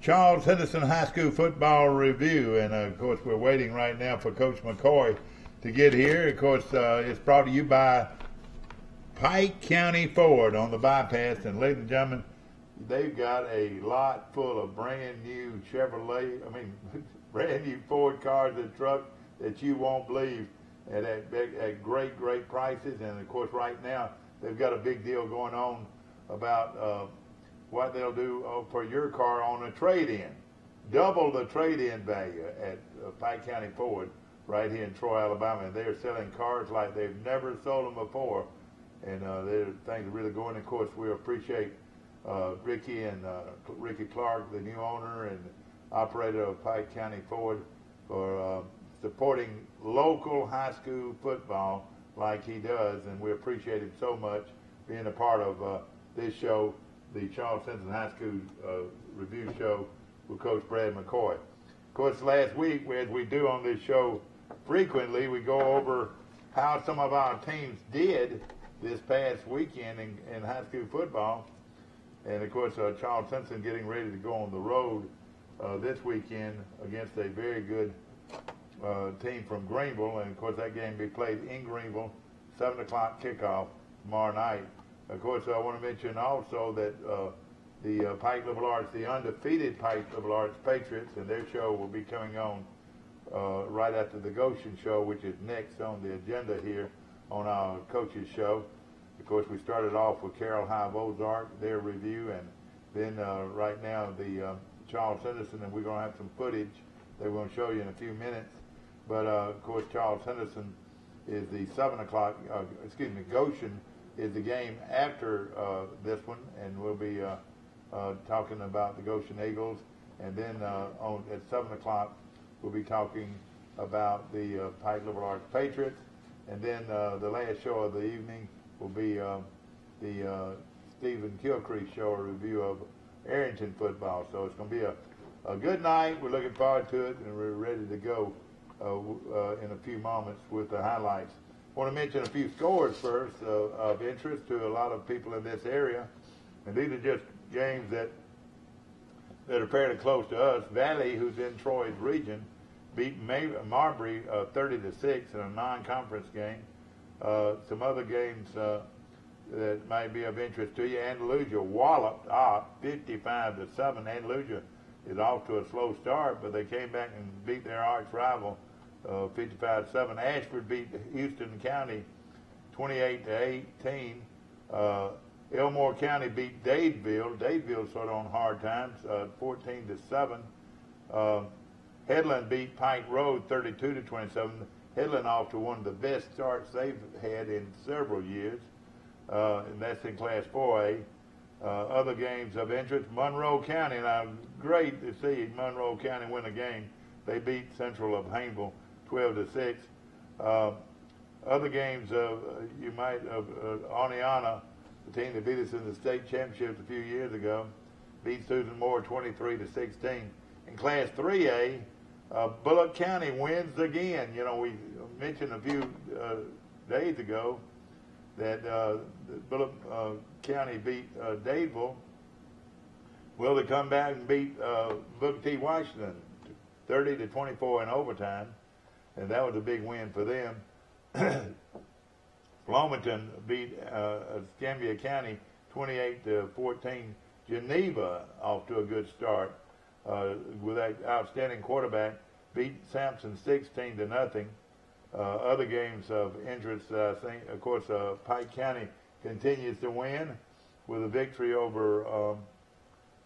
Charles Henderson High School football review, and of course we're waiting right now for Coach McCoy to get here. Of course, it's brought to you by Pike County Ford on the bypass, and ladies and gentlemen, they've got a lot full of brand new brand new Ford cars and trucks that you won't believe at great prices. And of course, right now they've got a big deal going on about what they'll do for your car on a trade-in. Double the trade-in value at Pike County Ford right here in Troy, Alabama. And they're selling cars like they've never sold them before. And things are really going. Of course, we appreciate Ricky and Ricky Clark, the new owner and operator of Pike County Ford, for supporting local high school football like he does. And we appreciate him so much being a part of this show, the Charles Henderson High School Review Show with Coach Brad McCoy. Of course, last week, as we do on this show frequently, we go over how some of our teams did this past weekend in high school football. And of course, Charles Henderson getting ready to go on the road this weekend against a very good team from Greenville. And of course, that game will be played in Greenville, 7 o'clock kickoff tomorrow night. Of course, I want to mention also that the Pike Liberal Arts, the undefeated Pike Liberal Arts Patriots, and their show will be coming on right after the Goshen show, which is next on the agenda here on our coaches show. Of course, we started off with Carroll High of Ozark, their review, and then right now the Charles Henderson, and we're going to have some footage that we're going to show you in a few minutes. But of course, Charles Henderson is the 7 o'clock, Goshen is the game after this one, and we'll be talking about the Goshen Eagles. And then at 7 o'clock, we'll be talking about the Pike Liberal Arts Patriots. And then the last show of the evening will be the Stephen Kilcrease show, a review of Arrington football. So it's going to be a good night. We're looking forward to it, and we're ready to go in a few moments with the highlights. I want to mention a few scores first of interest to a lot of people in this area. And these are just games that are fairly close to us. Valley, who's in Troy's region, beat Marbury 30-6 in a non-conference game. Some other games that might be of interest to you. Andalusia walloped 55-7. Andalusia is off to a slow start, but they came back and beat their arch rival 55-7. Ashford beat Houston County 28-18. Elmore County beat Dadeville. Dadeville's sort of on hard times, 14-7. Headland beat Pike Road 32-27. Headland off to one of the best starts they've had in several years, and that's in Class 4A. Other games of interest: Monroe County. Now, great to see Monroe County win a game. They beat Central of Hayneville 12-6. Other games you might have Oneonta, the team that beat us in the state championships a few years ago, beat Susan Moore 23-16. In Class 3A, Bullock County wins again. You know, we mentioned a few days ago that Bullock County beat Dadeville. Well, they come back and beat Booker T. Washington 30-24 in overtime, and that was a big win for them. Flomaton beat Escambia County 28-14. Geneva off to a good start with that outstanding quarterback, beat Sampson 16-0. Other games of interest, I think, of course, Pike County continues to win with a victory over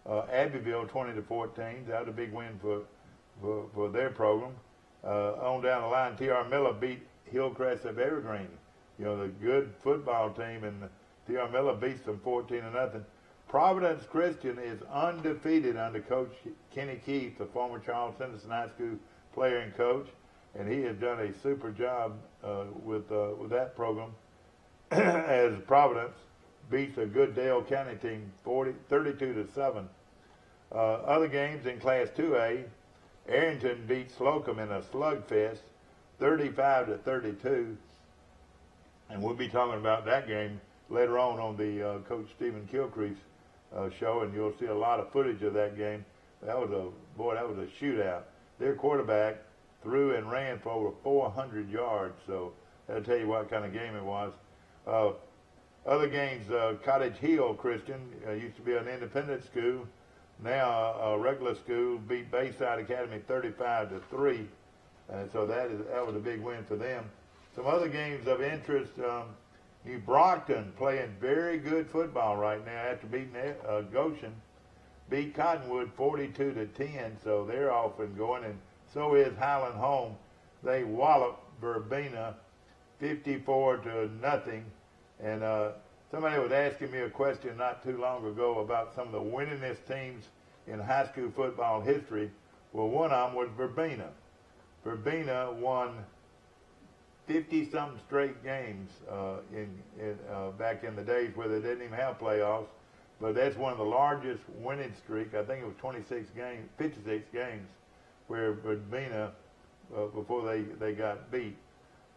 Abbeville 20-14. That was a big win for their program. On down the line, T.R. Miller beat Hillcrest of Evergreen. You know, the good football team, and T.R. Miller beats them 14-0. Providence Christian is undefeated under Coach Kenny Keith, the former Charles Henderson High School player and coach, and he has done a super job with that program as Providence beats a good Dale County team 32-7. Other games in Class 2A, Arrington beat Slocum in a slugfest 35-32, and we'll be talking about that game later on the Coach Stephen Kilcrease show, and you'll see a lot of footage of that game. That was a shootout. Their quarterback threw and ran for over 400 yards. So that'll tell you what kind of game it was. Other games, Cottage Hill Christian used to be an independent school. Now a regular school beat Bayside Academy 35-3, and so that was a big win for them. Some other games of interest: New Brockton playing very good football right now after beating Goshen. Beat Cottonwood 42-10, so they're off and going, and so is Highland Home. They walloped Verbena 54-0. And somebody was asking me a question not too long ago about some of the winningest teams in high school football history. Well, one of them was Verbena. Verbena won 50-something straight games back in the days where they didn't even have playoffs. But that's one of the largest winning streak. I think it was 56 games, where Verbena, before they got beat.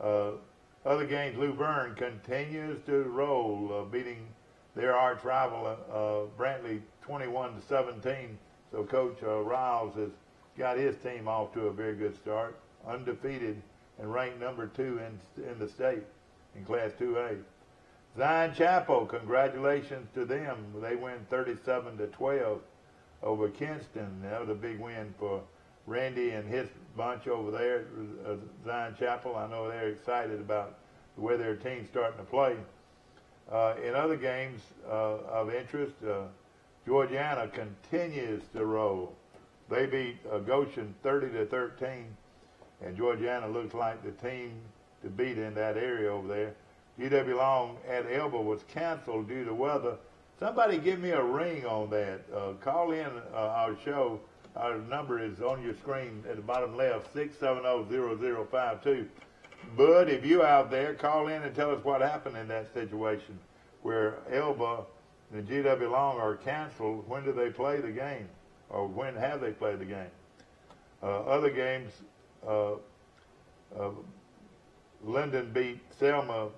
Other games, Luverne continues to roll, beating their arch rival Brantley 21-17. So Coach Riles has got his team off to a very good start, undefeated and ranked number 2 in the state in Class 2A. Zion Chapel, congratulations to them. They win 37-12 over Kinston. That was a big win for Randy and his bunch over there at Zion Chapel. I know they're excited about the way their team's starting to play. In other games of interest, Georgiana continues to roll. They beat Goshen 30-13, and Georgiana looks like the team to beat in that area over there. GW Long at Elba was canceled due to weather. Somebody give me a ring on that. Call in our show. Our number is on your screen at the bottom left, 670-0052. Bud, if you out there, call in and tell us what happened in that situation where Elba and GW Long are canceled. When do they play the game? Or when have they played the game? Other games, Linden beat Selma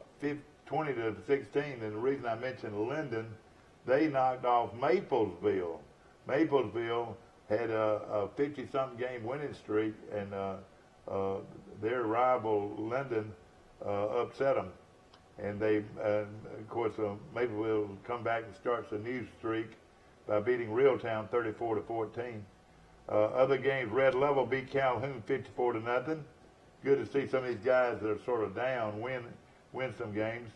20-16, and the reason I mentioned Linden, they knocked off Maplesville. Maplesville had a 50-something game winning streak, and their rival Linden upset them. And they, of course, Maplesville come back and starts a new streak by beating Reeltown 34-14. Other games, Red Level beat Calhoun 54-0. Good to see some of these guys that are sort of down win some games.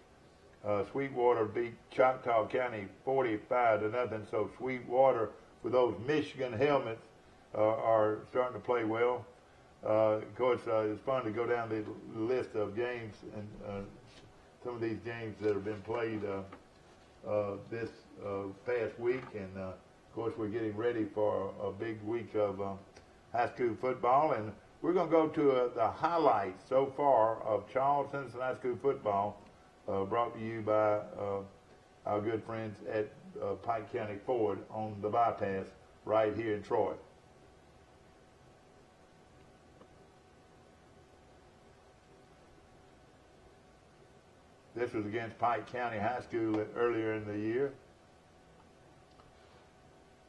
Sweetwater beat Choctaw County 45-0. So Sweetwater, with those Michigan helmets, are starting to play well. Of course, it's fun to go down the list of games and some of these games that have been played this past week. And, of course, we're getting ready for a big week of high school football. And we're going to go to the highlights so far of Charleston High School football, brought to you by our good friends at Pike County Ford on the bypass right here in Troy. This was against Pike County High School earlier in the year.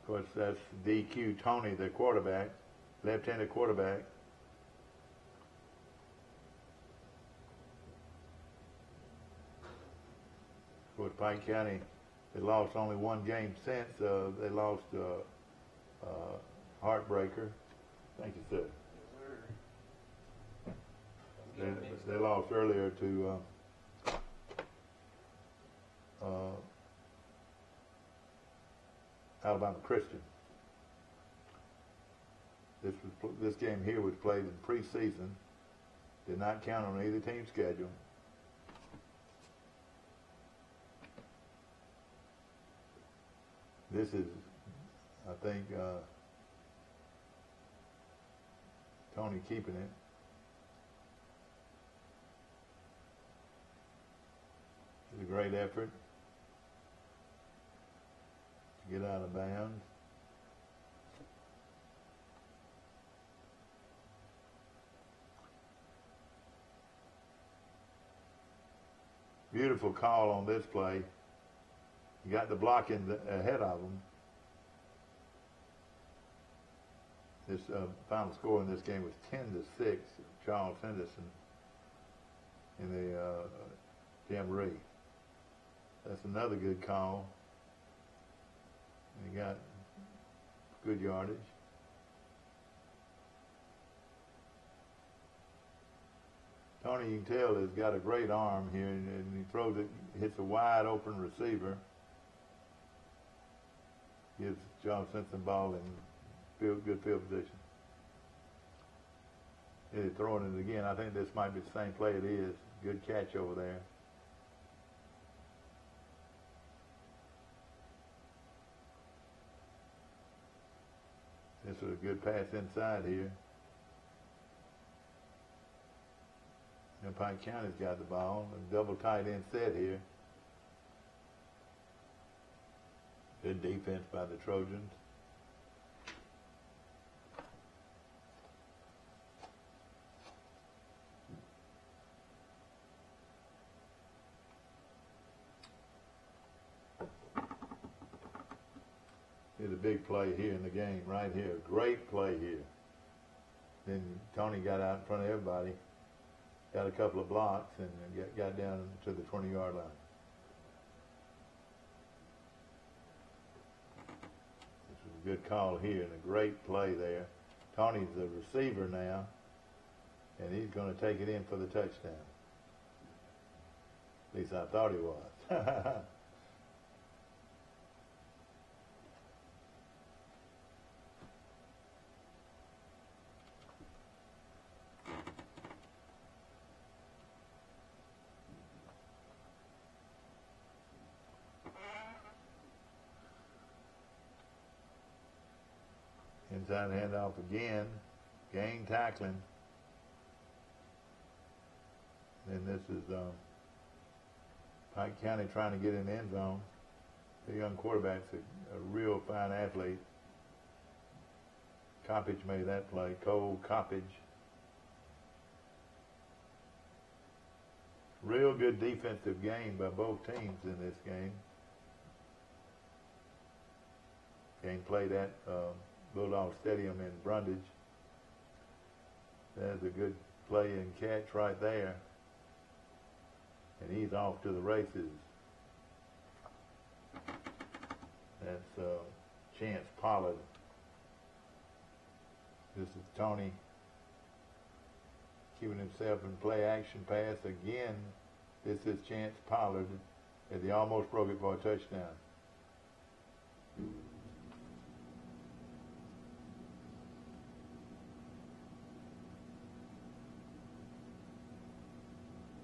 Of course, that's DQ Tony, the quarterback, left-handed quarterback. Of course, Pike County, they lost only one game since. They lost Heartbreaker. Thank you, sir. They lost earlier to Alabama Christian. This game here was played in preseason. Did not count on either team's schedule. This is, I think, Tony keeping it. It's a great effort to get out of bounds. Beautiful call on this play. You got the block ahead of them. This final score in this game was 10-6. Charles Henderson in the Jamboree. That's another good call. And he got good yardage. Tony, you can tell, has got a great arm here, and he throws it, hits a wide open receiver. Gives Charles Henderson ball in good field position. He's throwing it again. I think this might be the same play it is. Good catch over there. This was a good pass inside here. And Pike County's got the ball. A double tight end set here. Good defense by the Trojans. Here's a big play here in the game, right here. Great play here. Then Tony got out in front of everybody, got a couple of blocks, and got down to the 20-yard line. This was a good call here and a great play there. Tony's the receiver now, and he's going to take it in for the touchdown. At least I thought he was. Inside handoff again. Gang tackling. And this is Pike County trying to get in the end zone. The young quarterback's a real fine athlete. Coppage made that play. Cole Coppage. Real good defensive game by both teams in this game. Game played at Bulldog Stadium in Brundage. There's a good play and catch right there. And he's off to the races. That's Chance Pollard. This is Tony keeping himself in play action pass again. This is Chance Pollard as he almost broke it for a touchdown.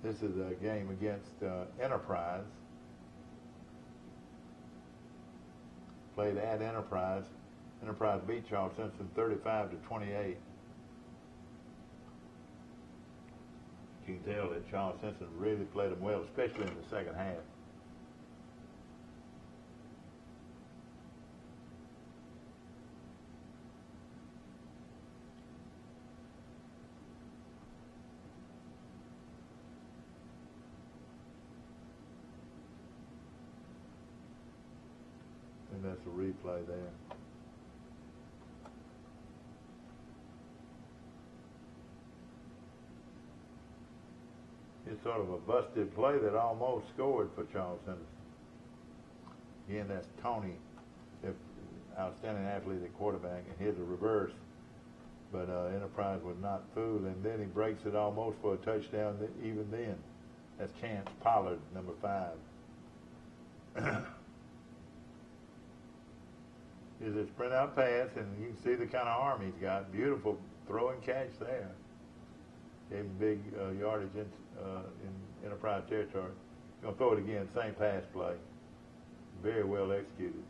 This is a game against Enterprise. Played at Enterprise. Enterprise beat Charles Simpson 35-28. You can tell that Charles Simpson really played them well, especially in the second half. And that's a replay there. It's sort of a busted play that almost scored for Charles Henderson. Again, that's Tony, the outstanding athlete at quarterback, and here's a reverse. But Enterprise was not fooled, and then he breaks it almost for a touchdown even then. That's Chance Pollard, number 5. Here's a sprint out pass, and you can see the kind of arm he's got. Beautiful throw and catch there. Gave him big yardage in Enterprise territory. Going to throw it again, same pass play. Very well executed.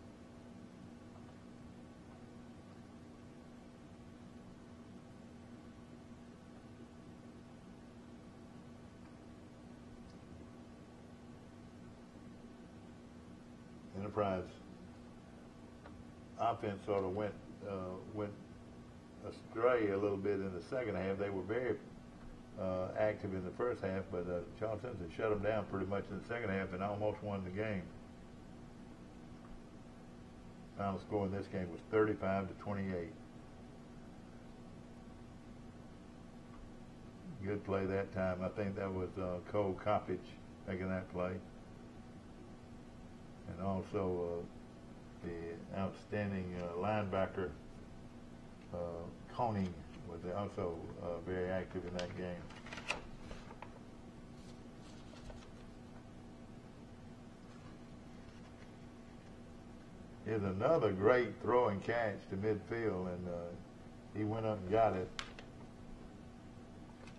Enterprise offense sort of went astray a little bit in the second half. They were very active in the first half, but Charles Simpson shut them down pretty much in the second half and almost won the game. Final score in this game was 35-28. good play that time. I think that was Cole Coppage making that play. And also the outstanding linebacker Koenig was also very active in that game. Here's another great throw and catch to midfield, and he went up and got it.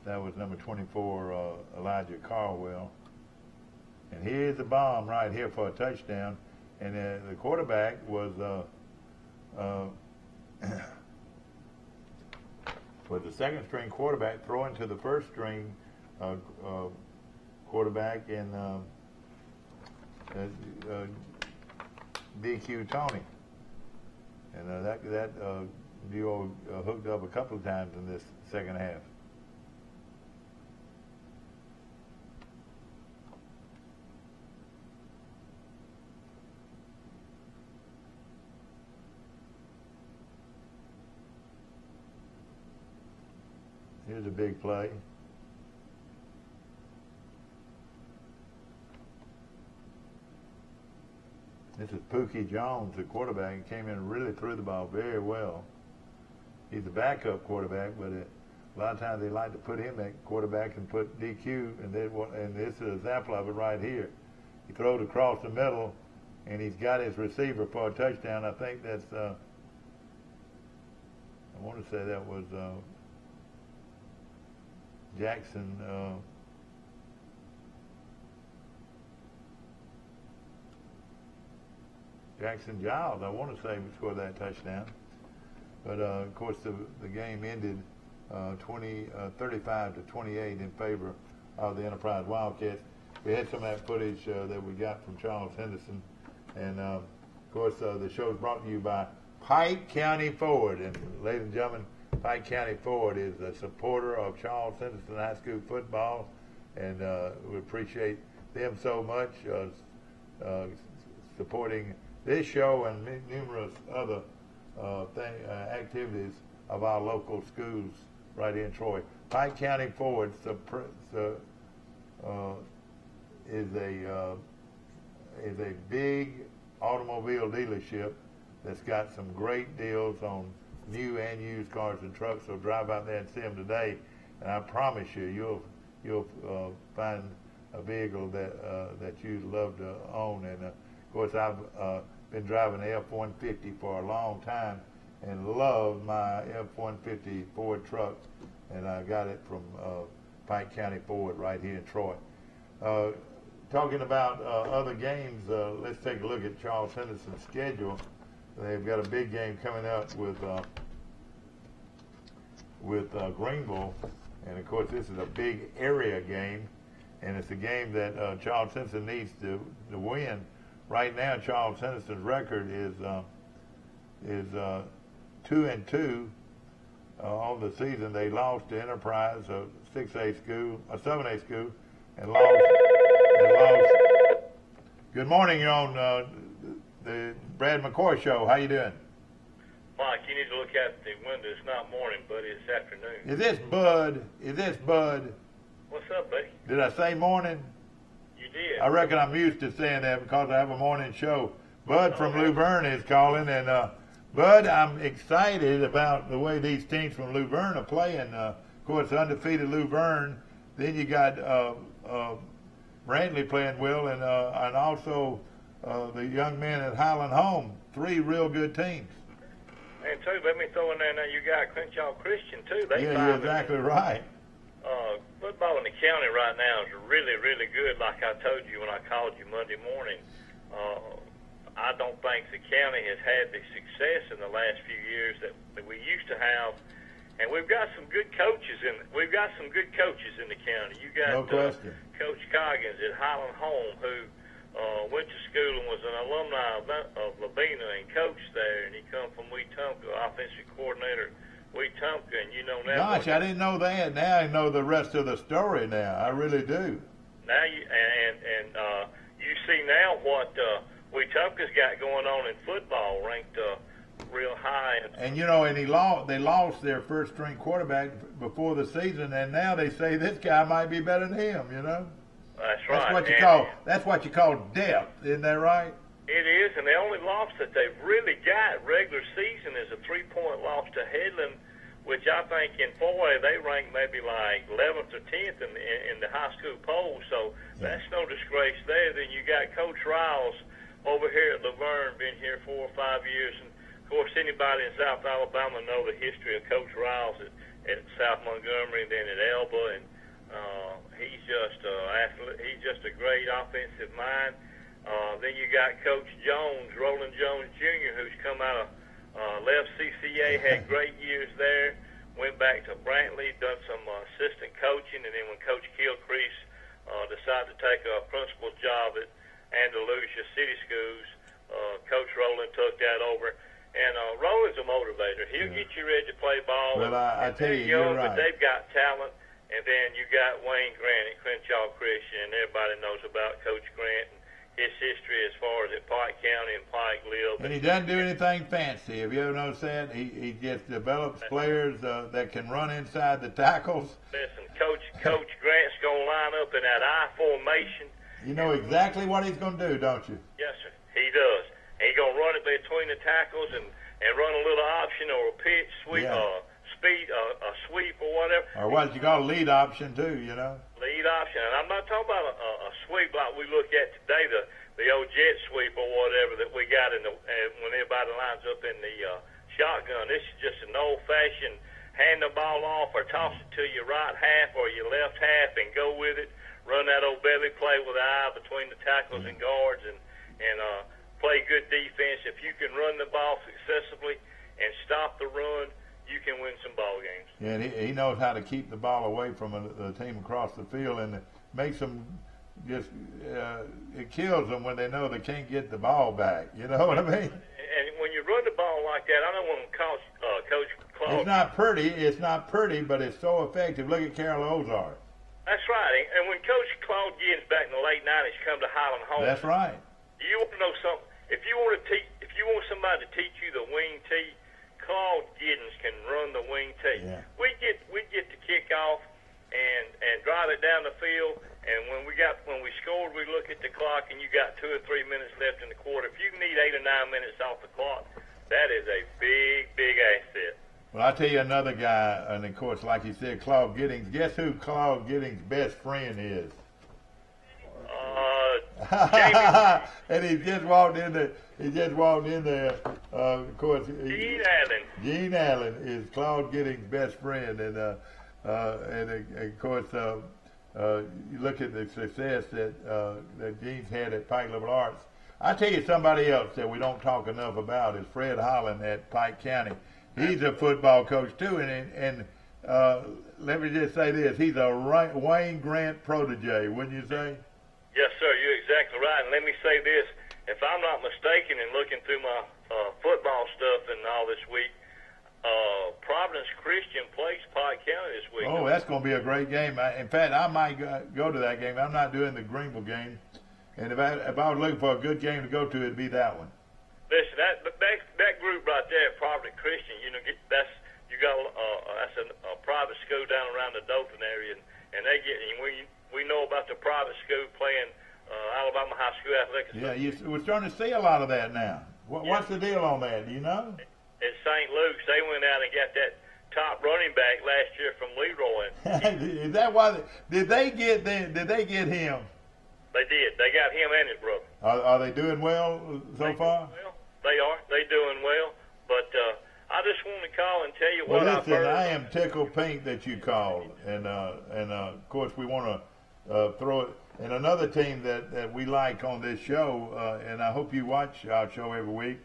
That was number 24, Elijah Carwell. And here's the bomb right here for a touchdown. And the quarterback was the second string quarterback throwing to the first string quarterback in DQ Tony. And that duo hooked up a couple of times in this second half. Here's a big play. This is Pookie Jones, the quarterback. He came in and really threw the ball very well. He's a backup quarterback, but a lot of times they like to put him at quarterback and put DQ, and this is an example of it right here. He throws across the middle, and he's got his receiver for a touchdown. I think that's, I want to say that was Jackson. Jackson Giles, I want to say, scored that touchdown. But, of course, the game ended 35 to 28 in favor of the Enterprise Wildcats. We had some of that footage that we got from Charles Henderson. And, of course, the show is brought to you by Pike County Ford. And, ladies and gentlemen, Pike County Ford is a supporter of Charles Henderson High School football. And we appreciate them so much supporting this show and numerous other activities of our local schools right here in Troy. Pike County Ford is a big automobile dealership that's got some great deals on new and used cars and trucks. So drive out there and see them today, and I promise you, you'll find a vehicle that you'd love to own. And of course, I've been driving the F-150 for a long time and love my F-150 Ford truck, and I got it from Pike County Ford right here in Troy. Talking about other games, let's take a look at Charles Henderson's schedule. They've got a big game coming up with Greenville, and of course this is a big area game, and it's a game that Charles Henderson needs to win. Right now, Charles Henderson's record is 2-2 on the season. They lost to Enterprise, a 6A school, a 7A school, and lost. Good morning. You're on the Brad McCoy Show. How you doing? Mike, you need to look out the window. It's not morning, buddy. It's afternoon. Is this Bud? Is this Bud? What's up, buddy? Did I say morning? You did. I reckon I'm used to saying that because I have a morning show. Bud from Luverne is calling, and Bud, I'm excited about the way these teams from Luverne are playing. Of course, undefeated Luverne. Then you got Brantley playing well, and also the young men at Highland Home. 3 real good teams. And too, let me throw in there now. You got Crenshaw Christian too. You're exactly right. Football in the county right now is really, really good. Like I told you when I called you Monday morning, I don't think the county has had the success in the last few years that we used to have. And we've got some good coaches in the county. You got no question. Coach Coggins at Highland Home, who went to school and was an alumni of Labina and coached there, and he come from Wetumpka, offensive coordinator Wetumpka, and you know now. Gosh, I didn't know that. Now I know the rest of the story. Now I really do. Now you see now what Wetumpka's got going on in football, ranked real high. And they lost their first string quarterback before the season, and now they say this guy might be better than him. That's right. That's what you call depth, isn't that right? It is, and the only loss that they've really got regular season is a 3-point loss to Headland, which I think in 4A they rank maybe like 11th or 10th in the high school poll. So that's no disgrace there. Then you got Coach Riles over here at Laverne, been here 4 or 5 years, and of course anybody in South Alabama know the history of Coach Riles at South Montgomery and then at Elba, and he's just he's just a great offensive mind. Then you got Coach Jones, Roland Jones Jr., who's come out of left CCA, had great years there, went back to Brantley, done some assistant coaching, and then when Coach Gilcrease decided to take a principal job at Andalusia City Schools, Coach Roland took that over. And Roland's a motivator. He'll get you ready to play ball. Well, I tell you, you're right. But they've got talent. And then you got Wayne Grant at Crenshaw Christian, and everybody knows about Coach Grant and his history as far as at Pike County and Pike lived. And he doesn't do anything fancy. Have you ever noticed that? He just develops players that can run inside the tackles. Listen, Coach Grant's going to line up in that I formation. You know exactly what he's going to do, don't you? Yes, sir. He does. And he's going to run it between the tackles and run a little option or a pitch, sweep, speed, a sweep or whatever. Or what you call a lead option, too, Lead option. And I'm not talking about a sweep like we look at today, the old jet sweep or whatever that we got when everybody lines up in the shotgun. This is just an old-fashioned hand the ball off or toss it to your right half or your left half and go with it. Run that old belly play with the eye between the tackles and guards and play good defense. If you can run the ball successfully and stop the run, you can win some ball games. Yeah, and he knows how to keep the ball away from the team across the field, and it makes them just it kills them when they know they can't get the ball back. You know what I mean? And when you run the ball like that, I don't want to call Coach Claude. It's not pretty, but it's so effective. Look at Carol Ozark. That's right. And when Coach Claude Giddens back in the late '90s come to Highland Home, that's right. You want to know something? If you want somebody to teach you the wing tee, Claude Giddens can run the wing tee. Yeah. We get to kick off and drive it down the field, and when we scored, we look at the clock, and you got 2 or 3 minutes left in the quarter. If you need 8 or 9 minutes off the clock, that is a big asset. Well, I'll tell you another guy, and of course, like you said, Claude Giddens. Guess who Claude Giddens' best friend is? And he just walked in there. Of course, Gene Allen is Claude Giddens' best friend, and of course, you look at the success that Gene's had at Pike Liberal Arts. I tell you, somebody else that we don't talk enough about is Fred Holland at Pike County. He's a football coach too, and let me just say this: he's a Wayne Grant protege, wouldn't you say? Yes, sir. You're exactly right. And let me say this: if I'm not mistaken, in looking through my football stuff and all this week, Providence Christian plays Pike County this week. Oh, that's going to be a great game. In fact, I might go to that game. I'm not doing the Greenville game, and if I was looking for a good game to go to, it'd be that one. Listen, that group right there, Providence Christian, that's a private school down around the Dothan area, and they get. And we know about the private school playing Alabama High School Athletics. Yeah, we're starting to see a lot of that now. What's the deal on that? Do you know? At St. Luke's, they went out and got that top running back last year from Leroy. Is that why? Did they get him? They did. They got him and his brother. Are they doing well so far? Well, they are. They doing well. But I just want to call and tell you what I've heard. I am tickled pink that you called, and of course we want to throw it. And another team that we like on this show, and I hope you watch our show every week,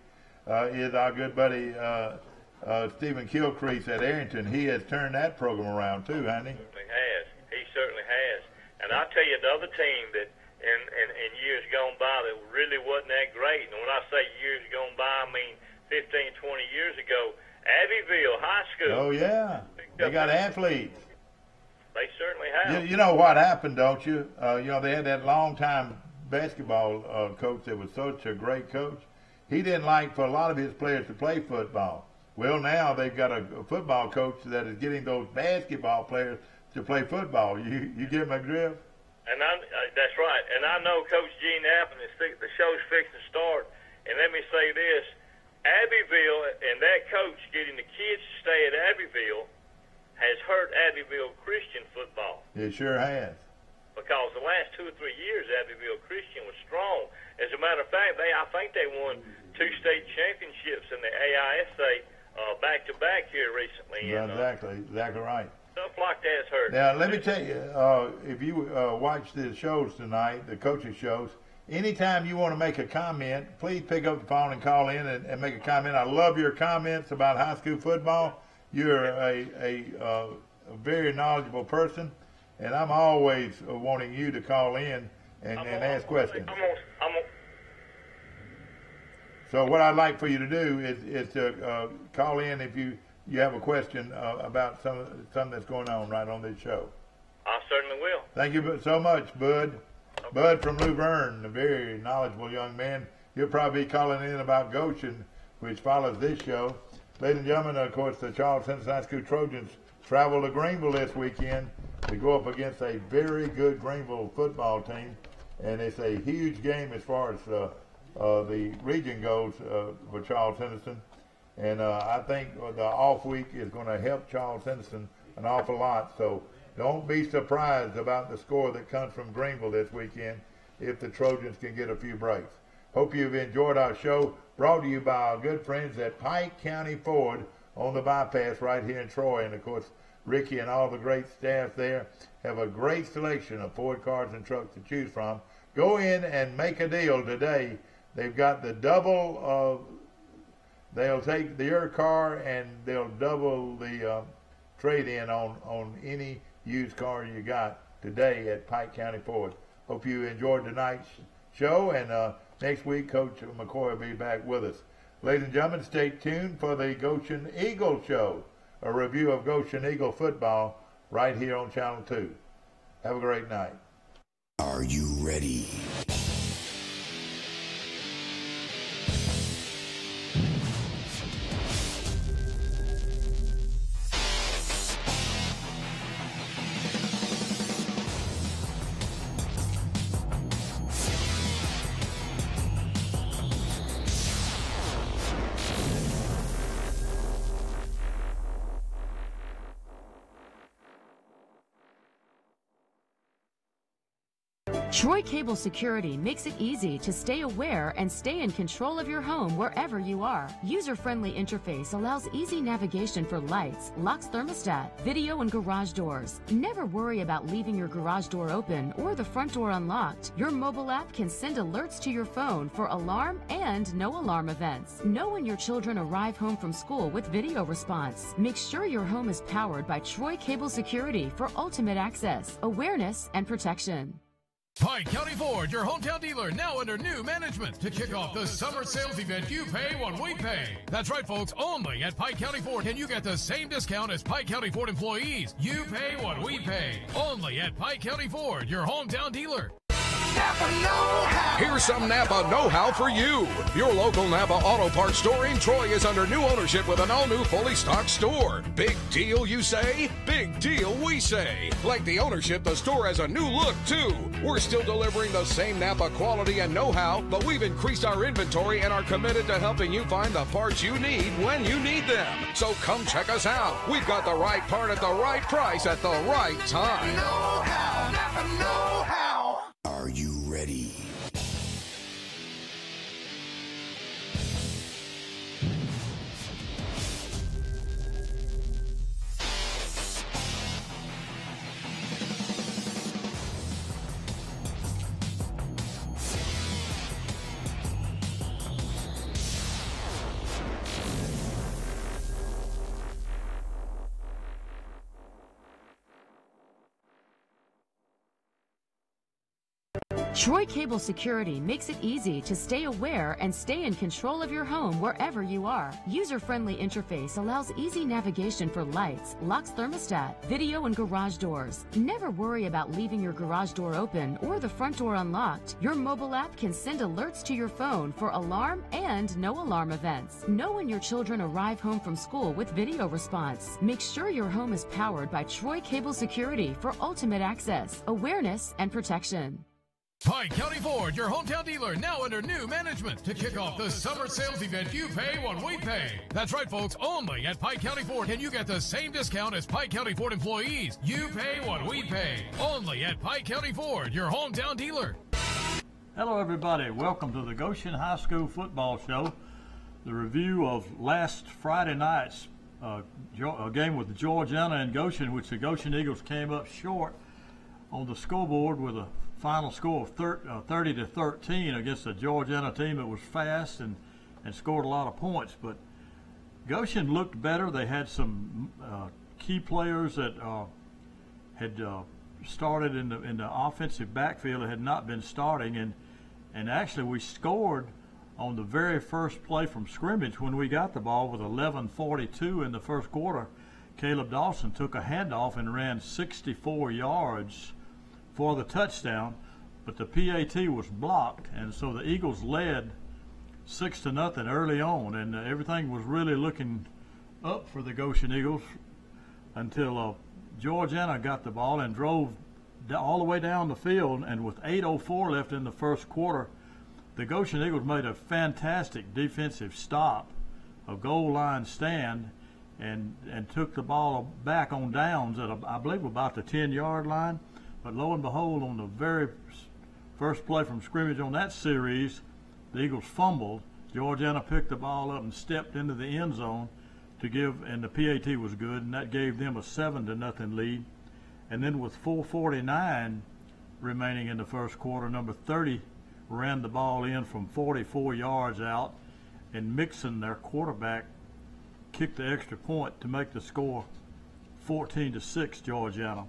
is our good buddy Stephen Gilcrease at Arrington. He has turned that program around too, hasn't he? He certainly has. And I'll tell you another team that in years gone by that really wasn't that great. And when I say years gone by, I mean 15, 20 years ago. Abbeville High School. Oh, yeah. They got athletes. They certainly have. You know what happened, don't you? They had that long-time basketball coach that was such a great coach. he didn't like for a lot of his players to play football. Well, now they've got a football coach that is getting those basketball players to play football. You get my drift? And that's right. And I know Coach Gene Appin, the show's fixing to start. And let me say this, Abbeville and that coach getting the kids to stay at Abbeville has hurt Abbeville Christian football. It sure has. Because the last 2 or 3 years, Abbeville Christian was strong. As a matter of fact, I think they won 2 state championships in the AISA back-to-back here recently. Exactly right. Stuff like that's hurt. Now, let me tell you, if you watch the shows tonight, the coaching shows, anytime you want to make a comment, please pick up the phone and call in and make a comment. I love your comments about high school football. You're a very knowledgeable person, and I'm always wanting you to call in and ask questions. So what I'd like for you to do is to call in if you have a question about something that's going on right on this show. I certainly will. Thank you so much, Bud. Okay. Bud from Luverne, a very knowledgeable young man. He'll probably be calling in about Goshen, which follows this show. Ladies and gentlemen, of course, the Charles Henderson High School Trojans travel to Greenville this weekend to go up against a very good Greenville football team, and it's a huge game as far as the region goes for Charles Henderson. And I think the off week is going to help Charles Henderson an awful lot. So don't be surprised about the score that comes from Greenville this weekend if the Trojans can get a few breaks. Hope you've enjoyed our show, brought to you by our good friends at Pike County Ford on the bypass right here in Troy. And, of course, Ricky and all the great staff there have a great selection of Ford cars and trucks to choose from. Go in and make a deal today. They've got the double they'll take your car and they'll double the trade-in on any used car you got today at Pike County Ford. Hope you enjoyed tonight's show, and next week Coach McCoy will be back with us. Ladies and gentlemen, stay tuned for the Goshen Eagle Show, a review of Goshen Eagle football right here on Channel 2. Have a great night. Are you ready? Troy Cable Security makes it easy to stay aware and stay in control of your home wherever you are. User-friendly interface allows easy navigation for lights, locks thermostat, video, and garage doors. Never worry about leaving your garage door open or the front door unlocked. Your mobile app can send alerts to your phone for alarm and no alarm events. Know when your children arrive home from school with video response. Make sure your home is powered by Troy Cable Security for ultimate access, awareness, and protection. Pike County Ford, your hometown dealer, now under new management. To kick off the summer sales event, you pay what we pay. That's right, folks, only at Pike County Ford can you get the same discount as Pike County Ford employees. You pay what we pay. Only at Pike County Ford, your hometown dealer. Napa know-how. Here's some Napa know-how for you. Your local Napa Auto Parts store in Troy is under new ownership with an all-new fully stocked store. Big deal, you say? Big deal, we say. Like the ownership, the store has a new look, too. We're still delivering the same Napa quality and know-how, but we've increased our inventory and are committed to helping you find the parts you need when you need them. So come check us out. We've got the right part at the right price at the right time. Know-how. Napa know-how. Are you ready? Troy Cable Security makes it easy to stay aware and stay in control of your home wherever you are. User-friendly interface allows easy navigation for lights, locks thermostat, video, and garage doors. Never worry about leaving your garage door open or the front door unlocked. Your mobile app can send alerts to your phone for alarm and no alarm events. Know when your children arrive home from school with video response. Make sure your home is powered by Troy Cable Security for ultimate access, awareness, and protection. Pike County Ford, your hometown dealer, now under new management. To kick off the summer sales event, you pay what we pay. That's right, folks, only at Pike County Ford can you get the same discount as Pike County Ford employees. You pay what we pay. Only at Pike County Ford, your hometown dealer. Hello, everybody. Welcome to the Goshen High School Football Show. The review of last Friday night's game with Georgiana and Goshen, which the Goshen Eagles came up short on the scoreboard with a final score of 30-13 against a Georgiana team that was fast and scored a lot of points. But Goshen looked better. They had some key players that had started in the offensive backfield that had not been starting, and actually we scored on the very first play from scrimmage when we got the ball with 11:42 in the first quarter. Caleb Dawson took a handoff and ran 64 yards for the touchdown, but the PAT was blocked, and so the Eagles led 6-0 early on, and everything was really looking up for the Goshen Eagles until Georgiana got the ball and drove all the way down the field, and with 8:04 left in the first quarter, the Goshen Eagles made a fantastic defensive stop, a goal line stand, and took the ball back on downs at I believe about the 10-yard line. But lo and behold, on the very first play from scrimmage on that series, the Eagles fumbled. Georgiana picked the ball up and stepped into the end zone to give, and the PAT was good, and that gave them a 7-0 lead. And then with 4:49 remaining in the first quarter, number 30 ran the ball in from 44 yards out, and Mixon, their quarterback, kicked the extra point to make the score 14-6 Georgiana.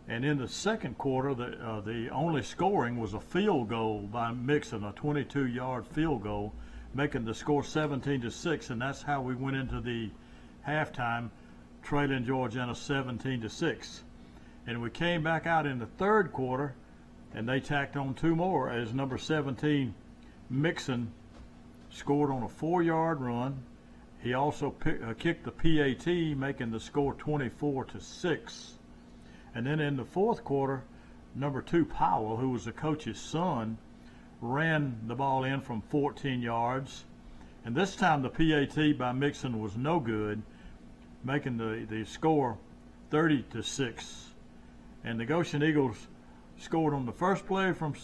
And in the second quarter, the only scoring was a field goal by Mixon, a 22-yard field goal, making the score 17-6, and that's how we went into the halftime, trailing Georgiana 17-6. And we came back out in the third quarter, and they tacked on two more as number 17, Mixon, scored on a 4-yard run. He also kicked the PAT, making the score 24-6. And then in the fourth quarter, number 2, Powell, who was the coach's son, ran the ball in from 14 yards. And this time the PAT by Mixon was no good, making the score 30-6. And the Goshen Eagles scored on the first play from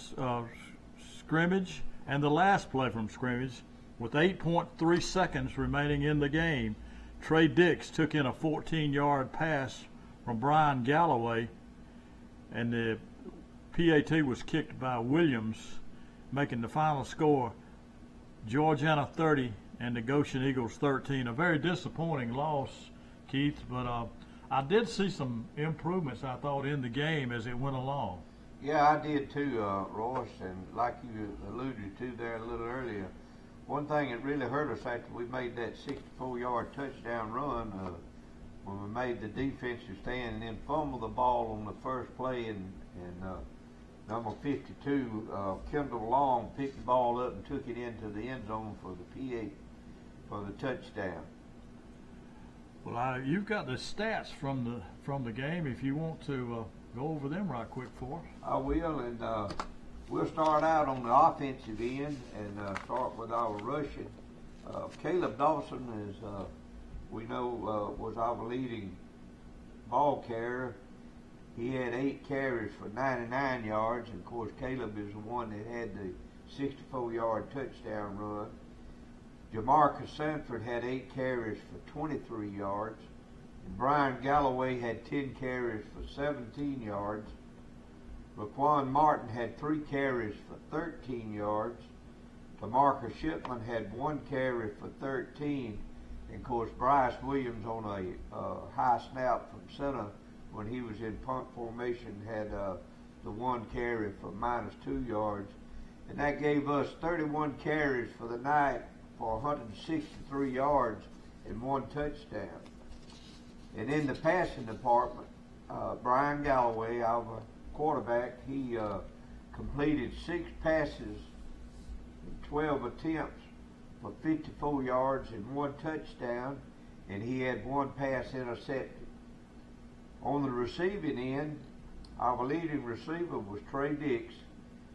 scrimmage and the last play from scrimmage with 8.3 seconds remaining in the game. Trey Dix took in a 14-yard pass from Brian Galloway, and the PAT was kicked by Williams, making the final score Georgiana 30 and the Goshen Eagles 13. A very disappointing loss, Keith, but I did see some improvements, I thought, in the game as it went along. Yeah, I did too, Royce, and like you alluded to there a little earlier, one thing that really hurt us after we made that 64-yard touchdown run, when we made the defensive stand and then fumbled the ball on the first play, and number 52, Kendall Long, picked the ball up and took it into the end zone for the PA for the touchdown. Well, you've got the stats from the game if you want to go over them right quick for us. I will, and we'll start out on the offensive end and start with our rushing. Caleb Dawson is, we know, was our leading ball carrier. He had 8 carries for 99 yards, and of course Caleb is the one that had the 64-yard touchdown run. Jamarcus Sanford had 8 carries for 23 yards. And Brian Galloway had 10 carries for 17 yards. Laquan Martin had 3 carries for 13 yards. Tamarcus Shipman had 1 carry for 13. And of course Bryce Williams on a high snap from center when he was in punt formation had the one carry for -2 yards. And that gave us 31 carries for the night for 163 yards and 1 touchdown. And in the passing department, Brian Galloway, our quarterback, he completed 6 passes in 12 attempts for 54 yards and 1 touchdown, and he had 1 pass intercepted. On the receiving end, our leading receiver was Trey Dix.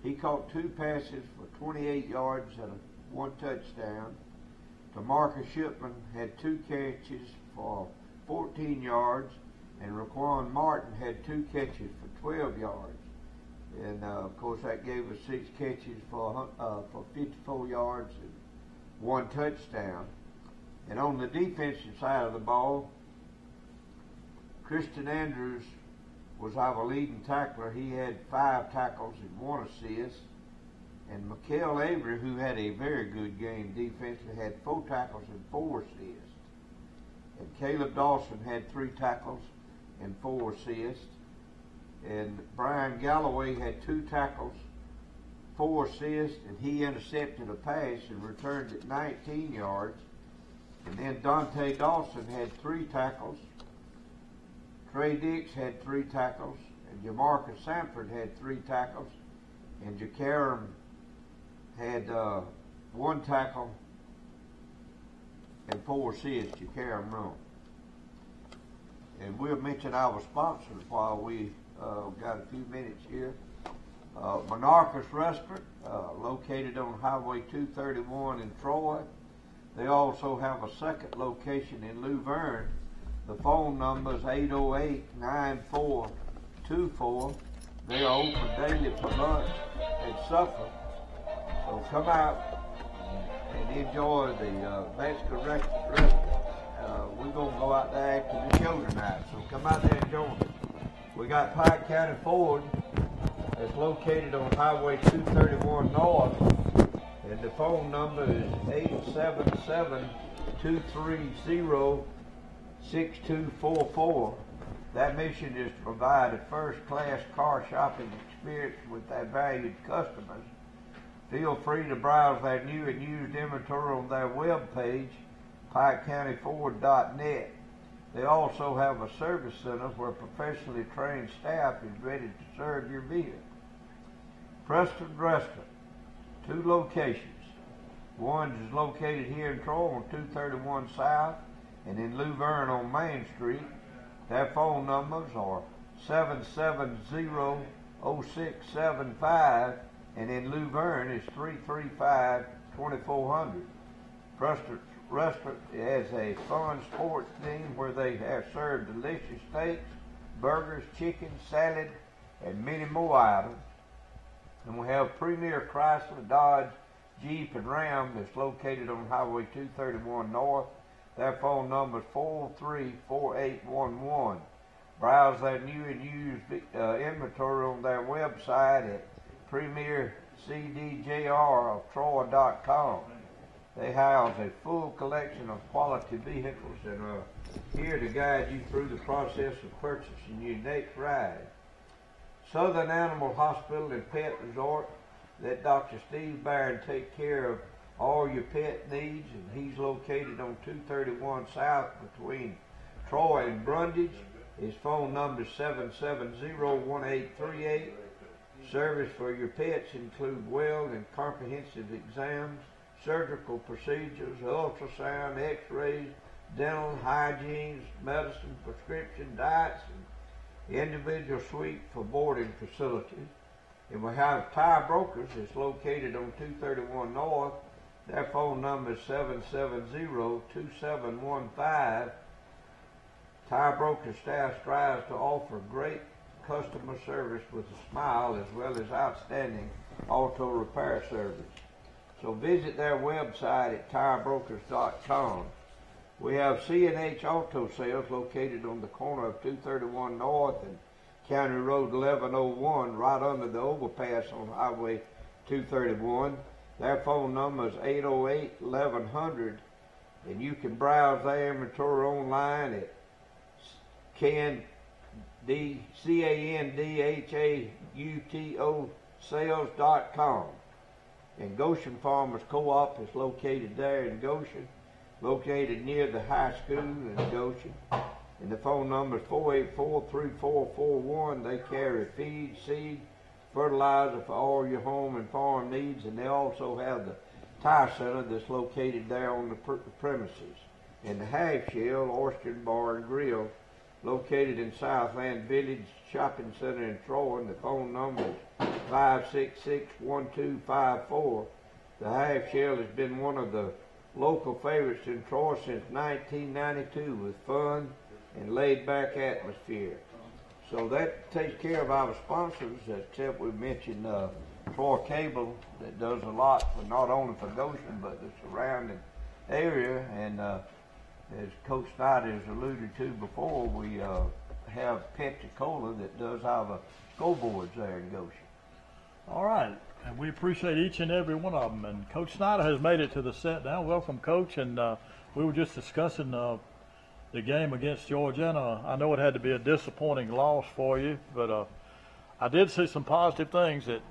He caught 2 passes for 28 yards and 1 touchdown. DeMarcus Shipman had 2 catches for 14 yards, and Raquan Martin had 2 catches for 12 yards. And of course that gave us 6 catches for 54 yards and 1 touchdown. And on the defensive side of the ball, Christian Andrews was our leading tackler. He had 5 tackles and 1 assist. And Mikael Avery, who had a very good game defensively, had 4 tackles and 4 assists. And Caleb Dawson had 3 tackles and 4 assists. And Brian Galloway had 2 tackles, 4 assists, and he intercepted a pass and returned it 19 yards. And then Dante Dawson had 3 tackles. Trey Dix had 3 tackles, and Jamarcus Sanford had 3 tackles, and Jakaram had 1 tackle and 4 assists. Jakaram Rowe. And we'll mention our sponsors while we got a few minutes here. Monarchus Restaurant, located on Highway 231 in Troy. They also have a second location in Luverne. The phone number is 808-9424. They are open daily for lunch and supper. So come out and enjoy the Mexican restaurant. We're going to go out there after the show tonight. So come out there and join us. We got Pike County Ford. It's located on Highway 231 North. And the phone number is 877-230-6244. That mission is to provide a first-class car shopping experience with their valued customers. Feel free to browse their new and used inventory on their webpage, PikeCountyFord.net. They also have a service center where professionally trained staff is ready to serve your vehicle. Preston Restaurant, 2 locations. One is located here in Troy on 231 South and in Luverne on Main Street. Their phone numbers are 770-0675, and in Luverne is 335-2400. Preston Restaurant has a fun sports theme where they have served delicious steaks, burgers, chicken, salad, and many more items. And we have Premier Chrysler, Dodge, Jeep, and Ram that's located on Highway 231 North. Their phone number is 403-4811. Browse their new and used inventory on their website at premiercdjroftroy.com. They house a full collection of quality vehicles and are here to guide you through the process of purchasing your next ride. Southern Animal Hospital and Pet Resort. Let Dr. Steve Barron take care of all your pet needs, and he's located on 231 South between Troy and Brundage. His phone number is 770-1838. Service for your pets include well and comprehensive exams, surgical procedures, ultrasound, x-rays, dental, hygiene, medicine, prescription, diets, and individual suite for boarding facilities. And we have Tire Brokers. It's located on 231 North. Their phone number is 770-2715. Tire Brokers staff strives to offer great customer service with a smile as well as outstanding auto repair service. So visit their website at tirebrokers.com. We have C&H Auto Sales located on the corner of 231 North and County Road 1101, right under the overpass on Highway 231. Their phone number is 808-1100, and you can browse their inventory online at CANDHAUTO sales.com. And Goshen Farmers Co-op is located there in Goshen, located near the high school in Goshen. And the phone number is 484-3441. They carry feed, seed, fertilizer for all your home and farm needs, and they also have the tire center that's located there on the premises. And the Half Shell Oyster Bar and Grill, located in Southland Village Shopping Center in Troy, and the phone number is 566-1254. The Half Shell has been one of the local favorites in Troy since 1992 with fun and laid-back atmosphere. So that takes care of our sponsors, except we mentioned Troy Cable that does a lot, for not only for Goshen but the surrounding area. And as Coach Snyder has alluded to before, we have Pepsi-Cola that does our scoreboards there in Goshen. All right, and we appreciate each and every one of them. And Coach Snyder has made it to the set now. Welcome, Coach. And we were just discussing the game against Georgiana. I know it had to be a disappointing loss for you, but I did see some positive things that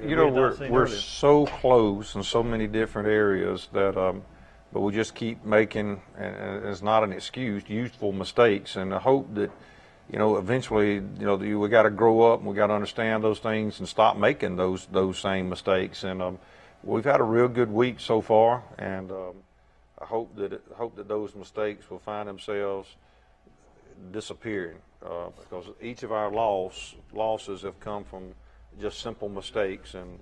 we're so close in so many different areas that but we just keep making, and it's not an excuse, youthful mistakes, and I hope that eventually we got to grow up and we got to understand those things and stop making those same mistakes. And we've had a real good week so far, and I hope that those mistakes will find themselves disappearing, because each of our losses have come from just simple mistakes. And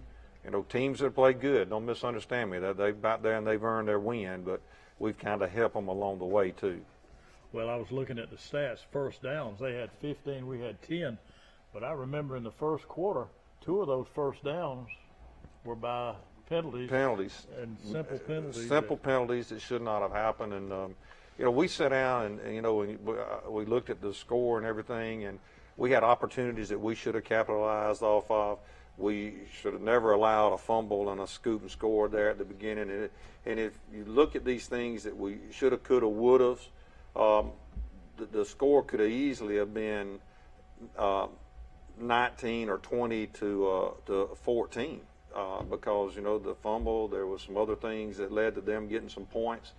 teams that play good, don't misunderstand me, that they've got there and they've earned their win, but we've kind of helped them along the way too. Well, I was looking at the stats. First downs, they had 15, we had 10, but I remember in the first quarter, 2 of those first downs were by penalties and simple penalties that should not have happened. And we sat down and we looked at the score and everything, and we had opportunities that we should have capitalized off of. We should have never allowed a fumble and a scoop and score there at the beginning. And if you look at these things that we should have, could have, would have, the score could have easily have been 19 or 20 to 14. Because the fumble, there was some other things that led to them getting some points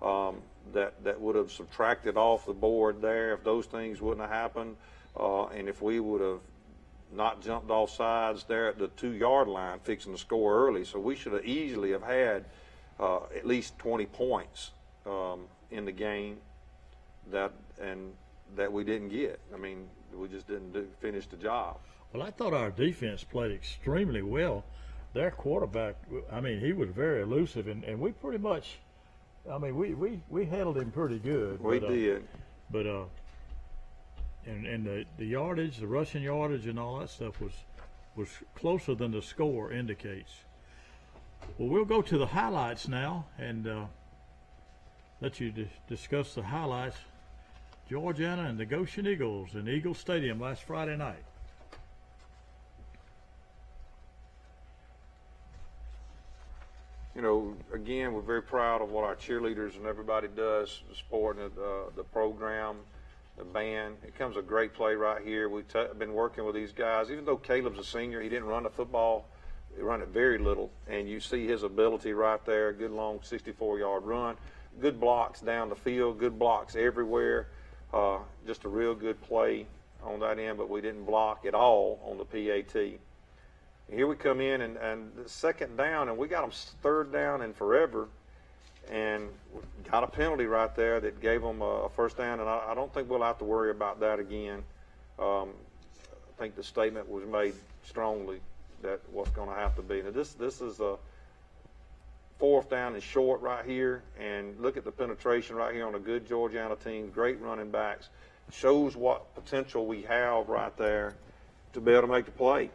that would have subtracted off the board there if those things wouldn't have happened, and if we would have not jumped off sides there at the 2-yard line fixing the score early. So we should have easily have had at least 20 points in the game that we didn't get. I mean, we just didn't finish the job. Well, I thought our defense played extremely well. Their quarterback, I mean, he was very elusive, and we pretty much, I mean, we handled him pretty good. We did. But and the yardage, the rushing yardage and all that stuff was closer than the score indicates. Well, we'll go to the highlights now and let you discuss the highlights. Georgiana and the Goshen Eagles in Eagle Stadium last Friday night. Again, we're very proud of what our cheerleaders and everybody does, supporting the program, the band. It comes a great play right here. We've been working with these guys. Even though Caleb's a senior, he didn't run the football. He ran it very little, and you see his ability right there. Good long 64-yard run. Good blocks down the field. Good blocks everywhere. Just a real good play on that end, but we didn't block at all on the PAT. Here we come in and the second down, and we got them third down and forever, and got a penalty right there that gave them a first down, and I don't think we'll have to worry about that again. I think the statement was made strongly that what's going to have to be. Now this is a fourth down and short right here, and look at the penetration right here on a good Georgiana team, great running backs. Shows what potential we have right there to be able to make the play.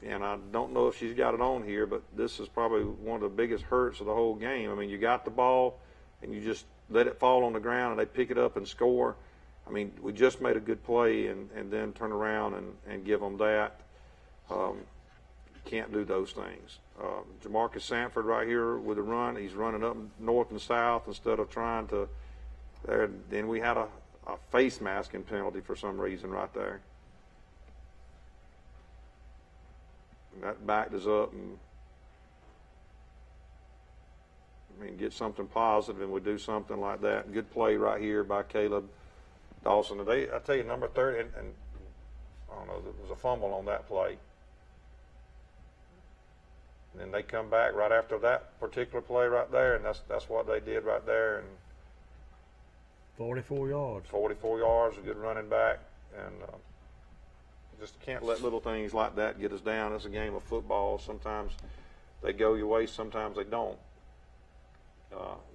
And I don't know if she's got it on here, but this is probably one of the biggest hurts of the whole game. I mean, you got the ball, and you just let it fall on the ground, and they pick it up and score. I mean, we just made a good play and then turn around and give them that. Can't do those things. Jamarcus Sanford right here with the run. He's running up north and south instead of trying to there. Then we had a face masking penalty for some reason right there. And that backed us up, and get something positive, and we do something like that. Good play right here by Caleb Dawson today. I tell you, number 30, and I don't know, there was a fumble on that play. And then they come back right after that particular play right there, and that's what they did right there. And 44 yards. 44 yards, a good running back, and just can't let little things like that get us down. It's a game of football. Sometimes they go your way, sometimes they don't.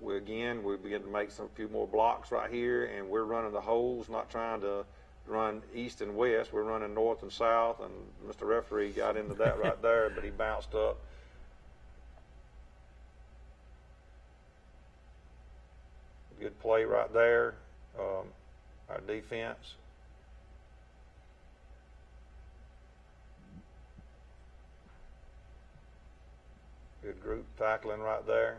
We begin to make a few more blocks right here, and we're running the holes, not trying to run east and west. We're running north and south, and Mr. Referee got into that right there, but he bounced up. Good play right there. Our defense. Good group tackling right there.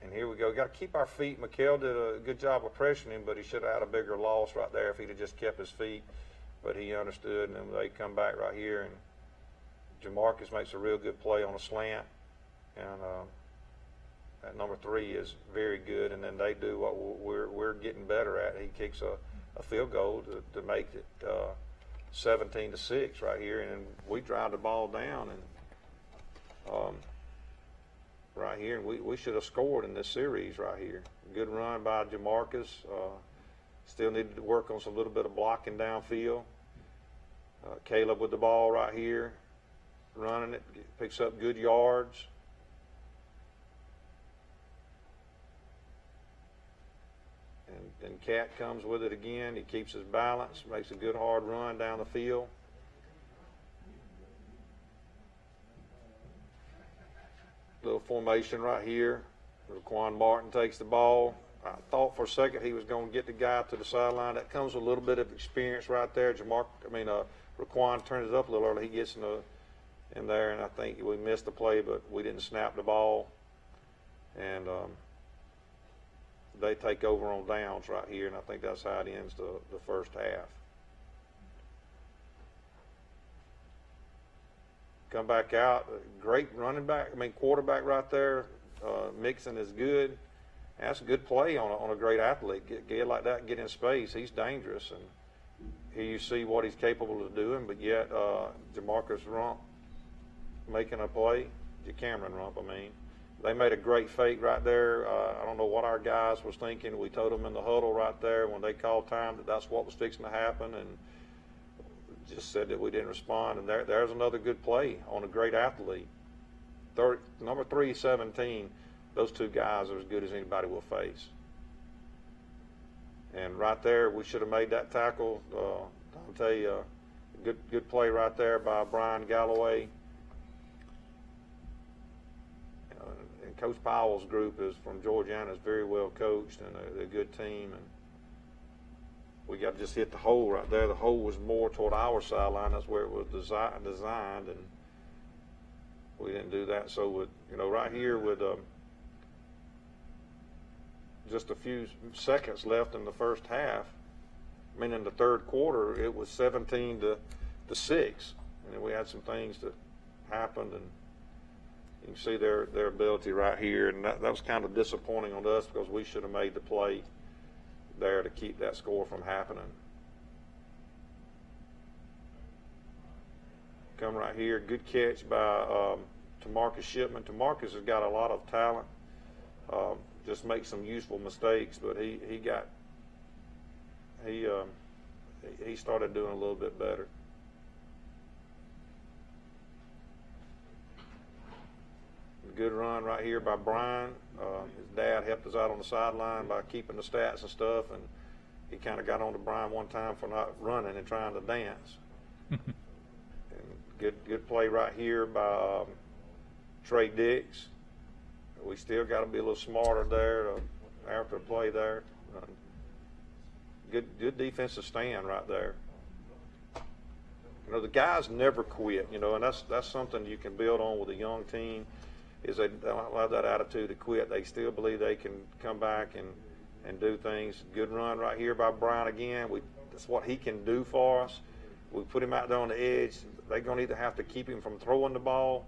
And here we go. Got to keep our feet. McHale did a good job of pressuring him, but he should have had a bigger loss right there if he'd have just kept his feet. But he understood, and then they come back right here, and Jamarcus makes a real good play on a slant. And that number 3 is very good. And then they do what we're getting better at. He kicks a field goal to make it 17-6 right here, and we drive the ball down, and right here, and we should have scored in this series right here. Good run by Jamarcus. Still needed to work on some little bit of blocking downfield. Caleb with the ball right here, running it, picks up good yards. And Cat comes with it again. He keeps his balance, makes a good hard run down the field. Little formation right here. Raquan Martin takes the ball. I thought for a second he was going to get the guy to the sideline. That comes with a little bit of experience right there. Raquan turns it up a little early. He gets in there, and I think we missed the play, but we didn't snap the ball. And they take over on downs right here, and I think that's how it ends the first half. Come back out, great running back, quarterback right there. Mixon is good. That's a good play on a great athlete. Get like that, get in space. He's dangerous, and here you see what he's capable of doing, but yet Jamarcus Rump making a play. Cameron Rump, They made a great fake right there. I don't know what our guys was thinking. We told them in the huddle right there when they called time that that's what was fixing to happen, and just said that we didn't respond. And there's another good play on a great athlete. Number 3, 17, those two guys are as good as anybody will face. And right there, we should have made that tackle. Dante, good play right there by Brian Galloway. And Coach Powell's group is from Georgiana, is very well coached, and they're a good team. And we got to just hit the hole right there. The hole was more toward our sideline. That's where it was designed, and we didn't do that. So with right here with just a few seconds left in the first half, in the third quarter, it was 17-6, and then we had some things that happened, and you can see their ability right here, and that was kind of disappointing on us because we should have made the play there to keep that score from happening. Come right here, good catch by Tamarcus Shipman. Tamarcus has got a lot of talent, just makes some useful mistakes, but he started doing a little bit better. Good run right here by Brian. His dad helped us out on the sideline by keeping the stats and stuff, and he kind of got on to Brian one time for not running and trying to dance. And good play right here by Trey Dix. We still got to be a little smarter there after the play there. Good defensive stand right there. The guys never quit, and that's something you can build on with a young team. Is they don't have that attitude to quit. They still believe they can come back and do things. Good run right here by Brian again. That's what he can do for us. We put him out there on the edge. They're going to either have to keep him from throwing the ball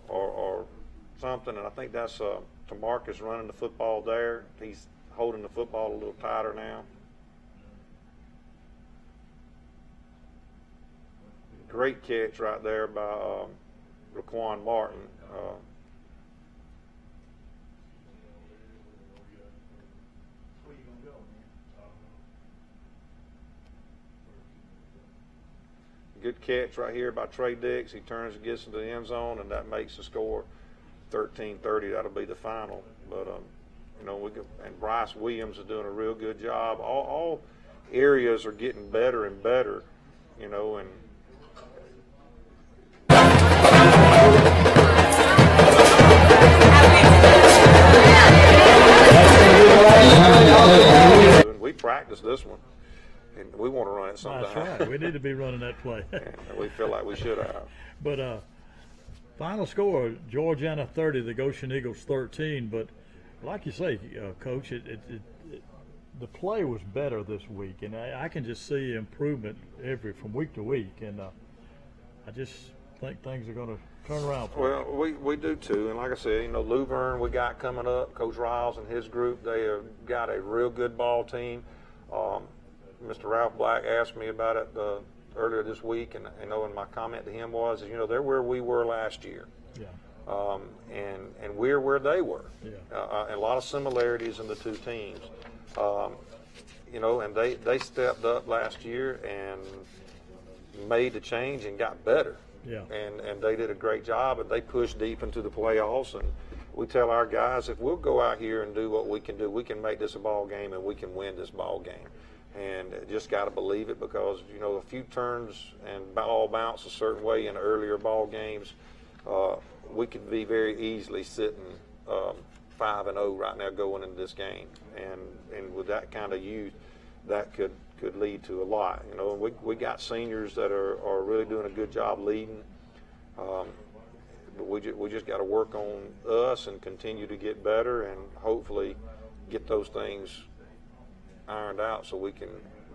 or something, and I think that's Tamarcus running the football there. He's holding the football a little tighter now. Great catch right there by Raquan Martin. Good catch right here by Trey Dix. He turns and gets into the end zone, and that makes the score 13-30. That'll be the final. But you know, and Bryce Williams is doing a real good job. All areas are getting better and better. You know, and we practiced this one. And we want to run it sometime. That's right. We need to be running that play. And we feel like we should have. But final score, Georgiana 30, the Goshen Eagles 13. But like you say, Coach, the play was better this week, and I can just see improvement from week to week. And I just think things are going to turn around for us. Well, we do too. And like I said, you know, Luverne we got coming up. Coach Riles and his group, they have got a real good ball team. Mr. Ralph Black asked me about it earlier this week, and you know, and my comment to him was, you know, they're where we were last year, and we're where they were, and a lot of similarities in the two teams, you know, and they stepped up last year and made the change and got better, and they did a great job, and they pushed deep into the playoffs. And we tell our guys, if we'll go out here and do what we can do, we can make this a ball game, and we can win this ball game. And just got to believe it, because, you know, a few turns and ball bounce a certain way in earlier ball games, we could be very easily sitting 5-0 right now going into this game. And with that kind of youth, that could lead to a lot. You know, we got seniors that are really doing a good job leading. But we just got to work on us and continue to get better, and hopefully get those things ironed out so we can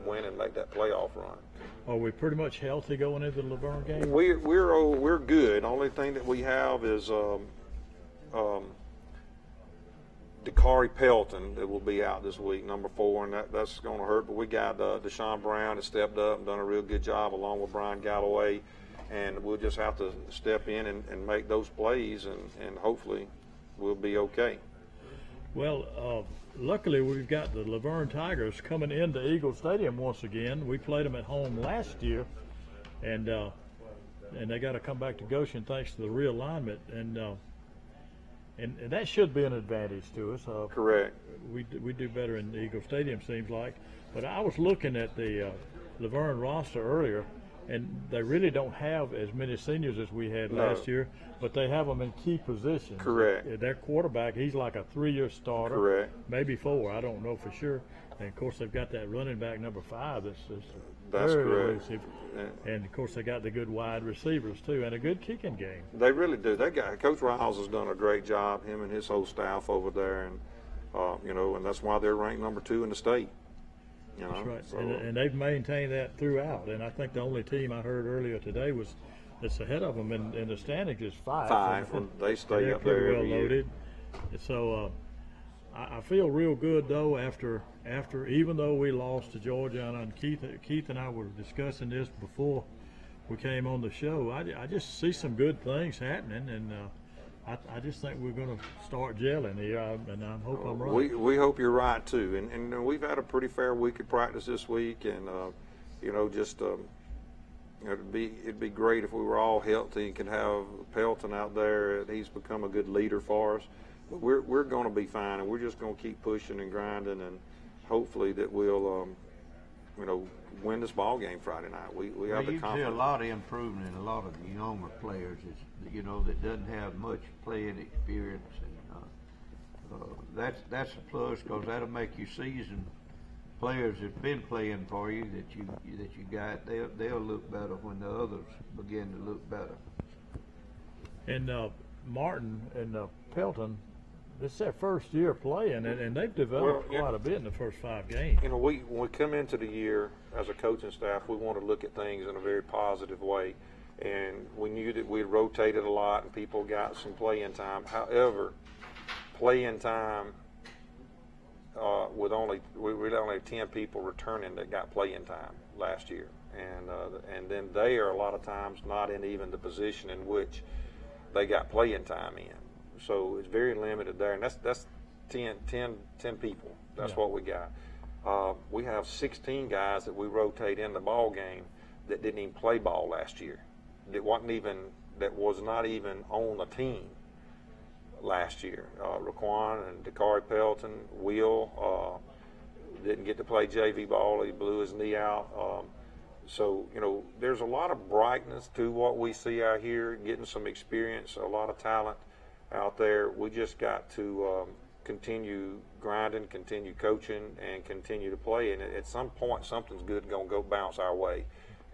win and make that playoff run. Are we pretty much healthy going into the Laverne game? We're good. Only thing that we have is Dakari Pelton that will be out this week, number 4, and that's going to hurt. But we got Deshaun Brown that stepped up and done a real good job along with Brian Galloway, and we'll just have to step in and make those plays, and hopefully we'll be okay. Well, luckily we've got the Laverne Tigers coming into Eagle Stadium once again. We played them at home last year, and they got to come back to Goshen thanks to the realignment, and that should be an advantage to us. Correct. We do better in the Eagle Stadium, seems like. But I was looking at the Laverne roster earlier, and they really don't have as many seniors as we had last year, but they have them in key positions. Correct. Their quarterback, he's like a 3-year starter. Correct. Maybe 4, I don't know for sure. And, of course, they've got that running back number 5 that's very elusive. And, of course, they got the good wide receivers, too, and a good kicking game. They really do. Coach Riles has done a great job, him and his whole staff over there, and, you know, and that's why they're ranked number 2 in the state. You know, that's right, so, and they've maintained that throughout. And I think the only team I heard earlier today that's ahead of them in the standings is 5. And they stay they're up there pretty well every loaded. So I feel real good though after even though we lost to Georgiana, and Keith and I were discussing this before we came on the show. I just see some good things happening, and I just think we're going to start gelling here, and I hope I'm right. We hope you're right too, and we've had a pretty fair week of practice this week, and you know, just you know, it'd be great if we were all healthy and could have Pelton out there. He's become a good leader for us. But we're going to be fine, and we're just going to keep pushing and grinding, and hopefully that we'll you know, win this ball game Friday night. We have the confidence. You see a lot of improvement in a lot of the younger players, you know, that doesn't have much playing experience, and that's a plus, because that'll make you seasoned players that've been playing for you that you got. They'll look better when the others begin to look better. And Martin and Pelton, It's their first year playing, and they've developed quite a bit in the first 5 games. You know, when we come into the year as a coaching staff, we want to look at things in a very positive way. And we knew that we had rotated a lot and people got some playing time. However, playing time with we really only have 10 people returning that got playing time last year. And then they are a lot of times not in even the position in which they got playing time in. So it's very limited there, and that's 10 people. That's what we got. We have 16 guys that we rotate in the ball game that didn't even play ball last year. That was not even on the team last year. Raquan and Dakari Pelton, Will didn't get to play JV ball. He blew his knee out. So, you know, there's a lot of brightness to what we see out here, getting some experience, a lot of talent out there. We just got to continue grinding, continue coaching, and continue to play. And at some point, something's good going to go bounce our way,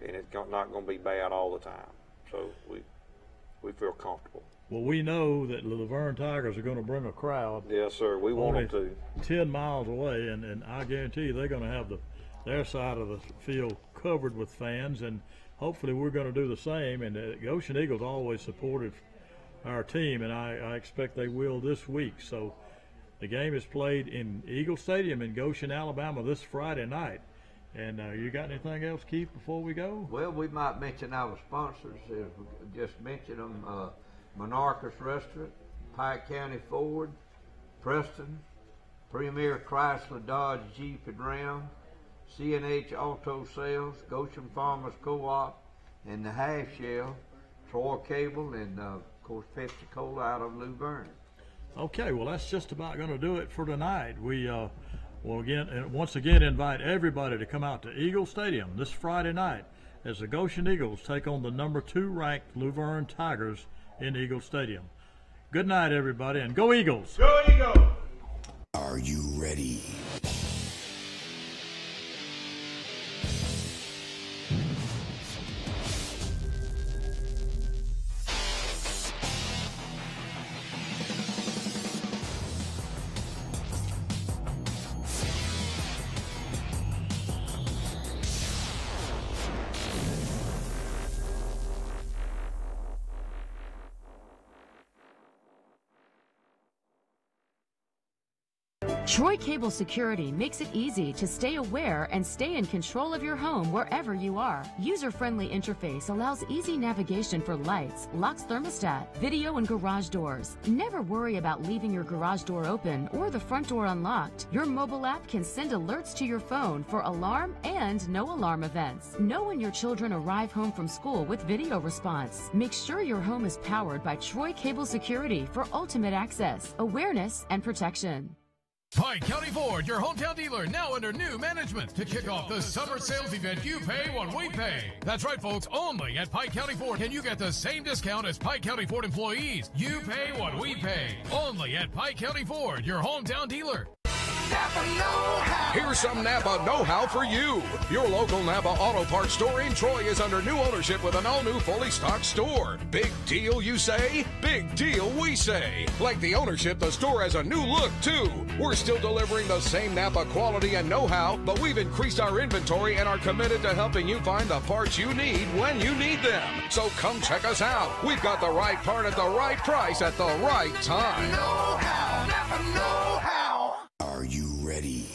and it's not going to be bad all the time. So we feel comfortable. Well, we know that the Laverne Tigers are going to bring a crowd. Yes, sir. We want them to. 10 miles away, and I guarantee you they're going to have their side of the field covered with fans, and hopefully we're going to do the same. And the Goshen Eagles always supported our team, and I expect they will this week. So the game is played in Eagle Stadium in Goshen, Alabama this Friday night. And you got anything else, Keith, before we go? Well, we might mention our sponsors. Just mention them. Monarchus Restaurant, Pike County Ford, Preston, Premier Chrysler Dodge Jeep and Ram, C&H Auto Sales, Goshen Farmers Co-op, and the Half Shell, Troy Cable, and of course Pepsi Cola out of Luverne. Okay, well that's just about going to do it for tonight. We will once again invite everybody to come out to Eagle Stadium this Friday night as the Goshen Eagles take on the number 2 ranked Luverne Tigers in Eagle Stadium. Good night, everybody, and go Eagles! Go Eagles! Are you ready? Troy Cable Security makes it easy to stay aware and stay in control of your home wherever you are. User-friendly interface allows easy navigation for lights, locks thermostat, video, and garage doors. Never worry about leaving your garage door open or the front door unlocked. Your mobile app can send alerts to your phone for alarm and no alarm events. Know when your children arrive home from school with video response. Make sure your home is powered by Troy Cable Security for ultimate access, awareness, and protection. Pike County Ford, your hometown dealer, now under new management. To kick off the summer sales event, you pay what we pay. That's right, folks. Only at Pike County Ford can you get the same discount as Pike County Ford employees. You pay what we pay. Only at Pike County Ford, your hometown dealer. Napa know-how. Here's some Napa know-how for you. Your local Napa Auto Parts store in Troy is under new ownership with an all-new fully stocked store. Big deal, you say? Big deal, we say. Like the ownership, the store has a new look, too. We're still delivering the same Napa quality and know-how, but we've increased our inventory and are committed to helping you find the parts you need when you need them. So come check us out. We've got the right part at the right price at the right time. Know-how. Napa know-how. Are you ready?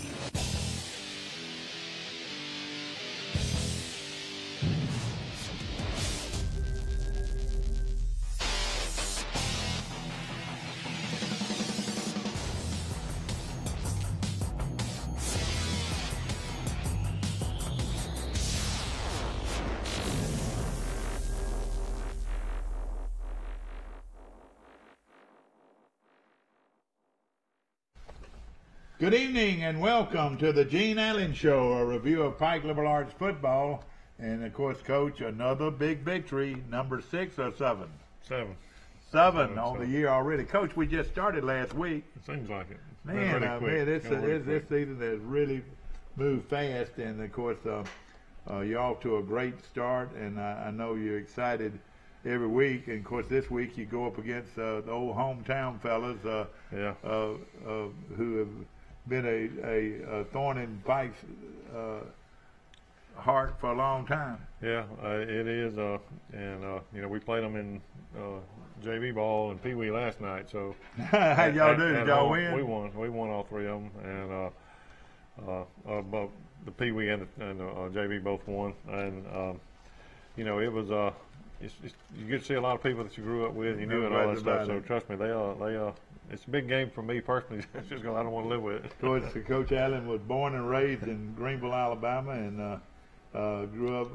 Good evening and welcome to the Gene Allen Show, a review of Pike Liberal Arts football. And of course, Coach, another big victory, number 6 or 7? 7. 7 on the year already. Coach, we just started last week. It seems like it. Man, this season has really moved fast. And of course, you're off to a great start. And I know you're excited every week. And of course, this week you go up against the old hometown fellas, who have been a thorn in Pike's heart for a long time. Yeah, it is. We played them in JV ball and Pee Wee last night. So how y'all do? Did y'all win? We won. We won all three of them, and both the Pee Wee and the JV both won. And it was you get to see a lot of people that you grew up with, you knew and all that stuff. So trust me, they it's a big game for me personally. It's just I don't want to live with it. Coach Allen was born and raised in Greenville, Alabama, and grew up,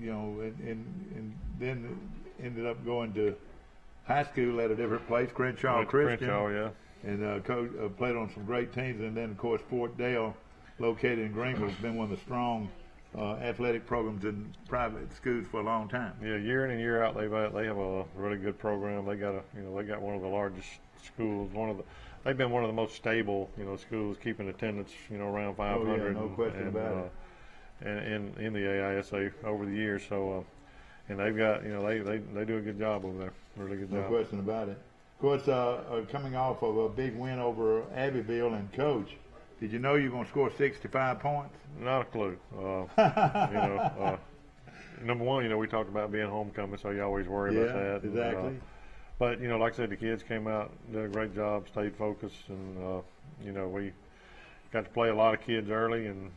and then ended up going to high school at a different place, Crenshaw Christian. Crenshaw, yeah. And played on some great teams. And then, of course, Fort Dale, located in Greenville, has been one of the strong athletic programs in private schools for a long time. Yeah, year in and year out, they have a really good program. They got one of the largest schools. They've been one of the most stable schools, keeping attendance around 500. Oh, yeah, no question about it. And in the AISA over the years. So, and they've got they do a good job over there. Really good job. No question about it. Of course, coming off of a big win over Abbeville, and Coach, did you know you're going to score 65 points? Not a clue. Number one, we talked about being homecoming, so you always worry about that. Exactly. But like I said, the kids came out, did a great job, stayed focused, and we got to play a lot of kids early, and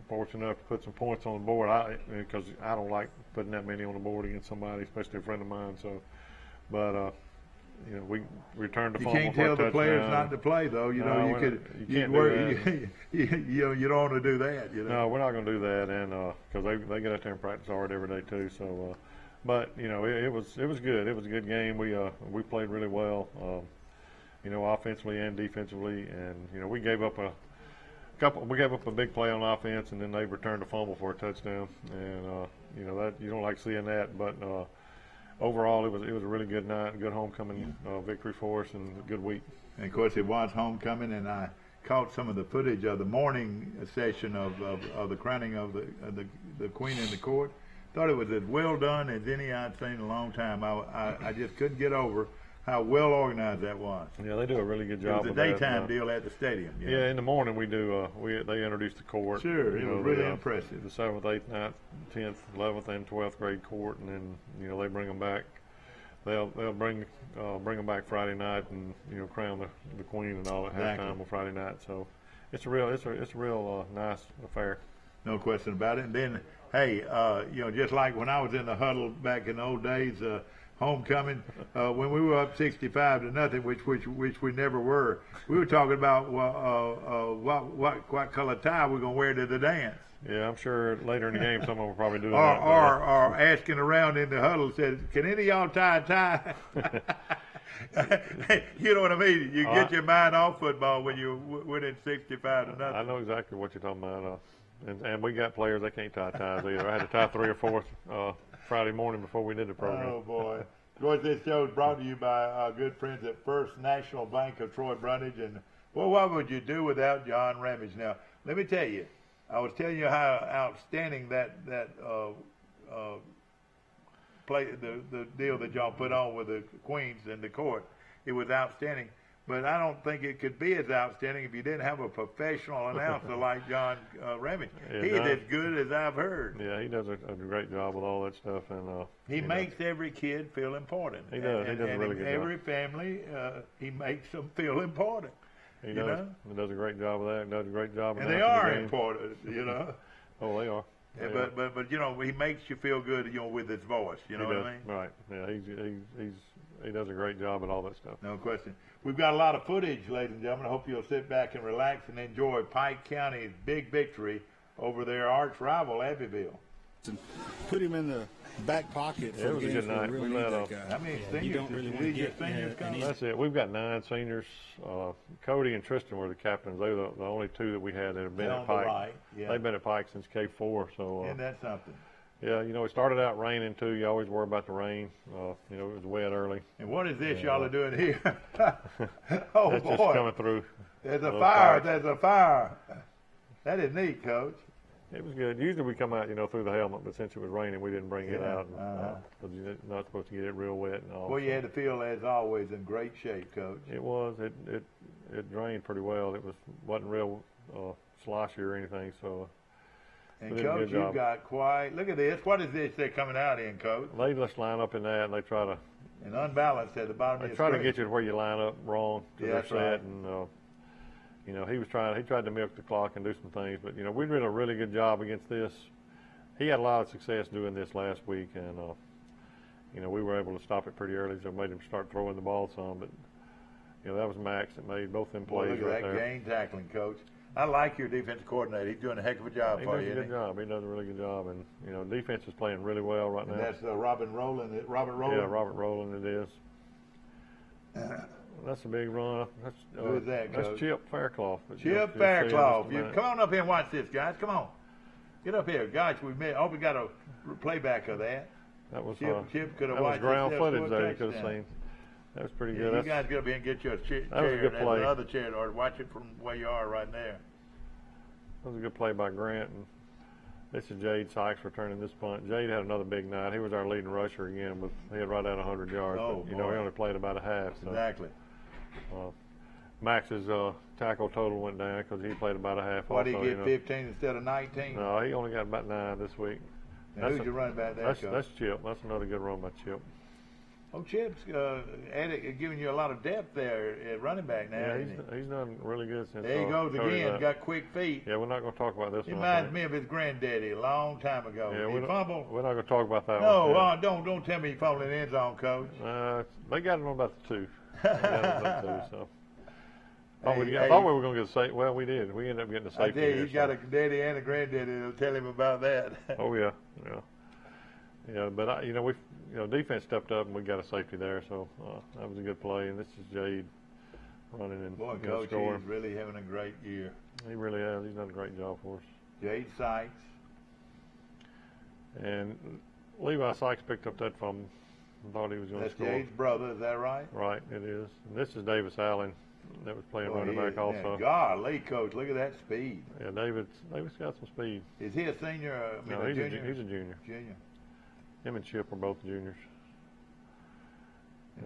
fortunate enough to put some points on the board. Because I don't like putting that many on the board against somebody, especially a friend of mine. So, but we returned the fumble. You can't tell the players not to play, though. You don't want to do that. No, we're not going to do that, and because they get out there and practice hard every day too. So, but it was good. It was a good game. We played really well, offensively and defensively, and we gave up a big play on offense, and then they returned a fumble for a touchdown, and that you don't like seeing that, but overall it was a really good night, a good homecoming victory for us, and a good week. And of course, it was homecoming, and I caught some of the footage of the morning session of the crowning of the Queen in the court. Thought it was as well done as any I'd seen in a long time. I just couldn't get over how well organized that was. Yeah, they do a really good job. It was a daytime deal at the stadium. Yeah, in the morning we do. They introduce the court. Sure, it was really impressive. The 7th, 8th, 9th, 10th, 11th, and 12th grade court, and then they bring them back. They'll bring them back Friday night, and crown the queen and all at halftime on Friday night. So it's a real nice affair. No question about it. And then hey, just like when I was in the huddle back in the old days. Homecoming, when we were up 65-0, which we never were, we were talking about what color tie we're gonna wear to the dance. Yeah, I'm sure later in the game some of them will probably do that. Or asking around in the huddle, said, "Can any of y'all tie a tie?" You know what I mean? You get your mind off football when you winning 65-0. I know exactly what you're talking about. And we got players that can't tie ties either. I had to tie 3 or 4 Friday morning before we did the program. Oh, boy. Of course, this show is brought to you by our good friends at First National Bank of Troy Brundage. And, well, what would you do without John Ramage? Now, let me tell you, I was telling you how outstanding that the deal that y'all put on with the Queens and the court. It was outstanding. But I don't think it could be as outstanding if you didn't have a professional announcer like John Ramage. Yeah, He's as good as I've heard. Yeah, he does a great job with all that stuff, and he makes every kid feel important. He does. He does a really good job. Every family, he makes them feel important. He does. He does a great job of that. He does a great job. And they are important, Oh, they are. But he makes you feel good, with his voice. You know what I mean? Right. Yeah, he does a great job at all that stuff. No question. We've got a lot of footage, ladies and gentlemen. I hope you'll sit back and relax and enjoy Pike County's big victory over their arch rival, Abbeville. Put him in the back pocket for it was a good night. Really we let how many seniors? You don't really want to get seniors coming? That's it. We've got 9 seniors. Cody and Tristan were the captains. They were the only 2 that we had that have been at Pike. Right. Yeah. They've been at Pike since K4. So isn't that something? Yeah, it started out raining too. You always worry about the rain. It was wet early. And what is this y'all are doing here? Oh, boy. Just coming through. There's a fire. There's a fire. That is neat, Coach. It was good. Usually we come out, through the helmet, but since it was raining, we didn't bring it out because you're not supposed to get it real wet and all. Well, you had the field as always in great shape, Coach. It was. It drained pretty well. It wasn't real sloshy or anything. So. And Coach, you've got quite. Look at this. What is this they're coming out in, Coach? They just line up in that, and they try to. And unbalanced at the bottom. They try to get you to where you line up wrong to their set, right. and he tried to milk the clock and do some things, but we did a really good job against this. He had a lot of success doing this last week, and we were able to stop it pretty early, so it made him start throwing the ball some. But that was Max that made both them plays look at right that there. game tackling, Coach. I like your defensive coordinator. He's doing a heck of a job for you. He does a good job. He does a really good job, and defense is playing really well right now. And that's Robert Rowland. Yeah, Robert Rowland. It is. That's a big run. Who is that, Coach? That's Chip Faircloth. Chip Faircloth. Come on up here and watch this, guys. Come on. Get up here. Gosh, we got a playback of that. That was Chip could have that watched was ground this footage there. You could have seen. That was pretty good. You guys get up here and get your chair and the other chair, or watch it from where you are right there. That was a good play by Grant. And this is Jade Sykes returning this punt. Jade had another big night. He was our leading rusher again. He had right at 100 yards. Oh, but, he only played about a half. So. Exactly. Max's tackle total went down because he played about a half. What, did he get 15 instead of 19? No, he only got about 9 this week. Now, who's your running back there, Coach? That's Chip. That's another good run by Chip. Oh, Chip's giving you a lot of depth there at running back now. Yeah, he's done really good since. There he goes again. Got quick feet. Yeah, we're not going to talk about this one. He reminds me of his granddaddy a long time ago. Yeah, he fumbled. We're not going to talk about that one. No, don't tell me he fumbled in the end zone, Coach. They got him on about the 2. They got him about the 2, so. I thought we were going to get a safety. Well, we did. We ended up getting a safety. I tell you, he's got a daddy and a granddaddy that'll tell him about that. Oh, yeah. Yeah, but we defense stepped up and we got a safety there, so that was a good play. And this is Jade running and Coach, scoring. He's really having a great year. He really has. He's done a great job for us. Jade Sykes. And Levi Sykes picked up that fumble. Thought he was going to score. That's Jade's brother, is that right? Right, it is. And this is Davis Allen that was playing running back also. Golly, Coach, look at that speed. Yeah, Davis got some speed. Is he a senior? No, he's a junior. Junior. Him and Chip are both juniors.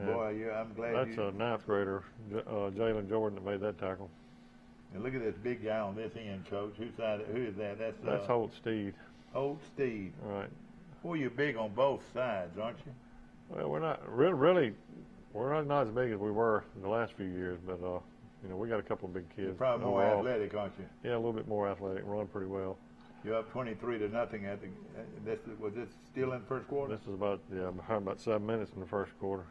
Boy, I'm glad that's a 9th grader, Jalen Jordan, that made that tackle. And look at this big guy on this end, Coach. Who is that? That's Holt Steed. Holt Steed. Right. Well, you're big on both sides, aren't you? Well, we're not really. We're not as big as we were in the last few years, but we got a couple of big kids. You're probably more athletic, aren't you? Yeah, a little bit more athletic. Run pretty well. You're up 23-0 at the. Was this still in the first quarter? This is about 7 minutes in the first quarter.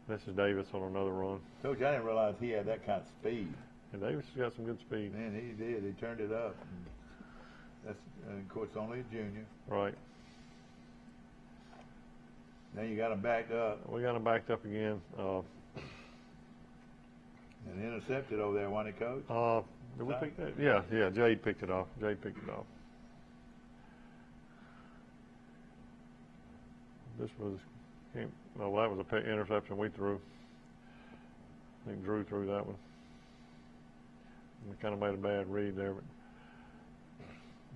This is Davis on another run. Coach, I didn't realize he had that kind of speed. And Davis has got some good speed. Man, he did. He turned it up. That's of course only a junior. Right. Now you got him backed up. We got him backed up again. And intercepted over there, wasn't it, Coach? Did we pick that? Yeah. Jade picked it off. This was, that was a interception we threw. I think Drew threw that one. We kind of made a bad read there, but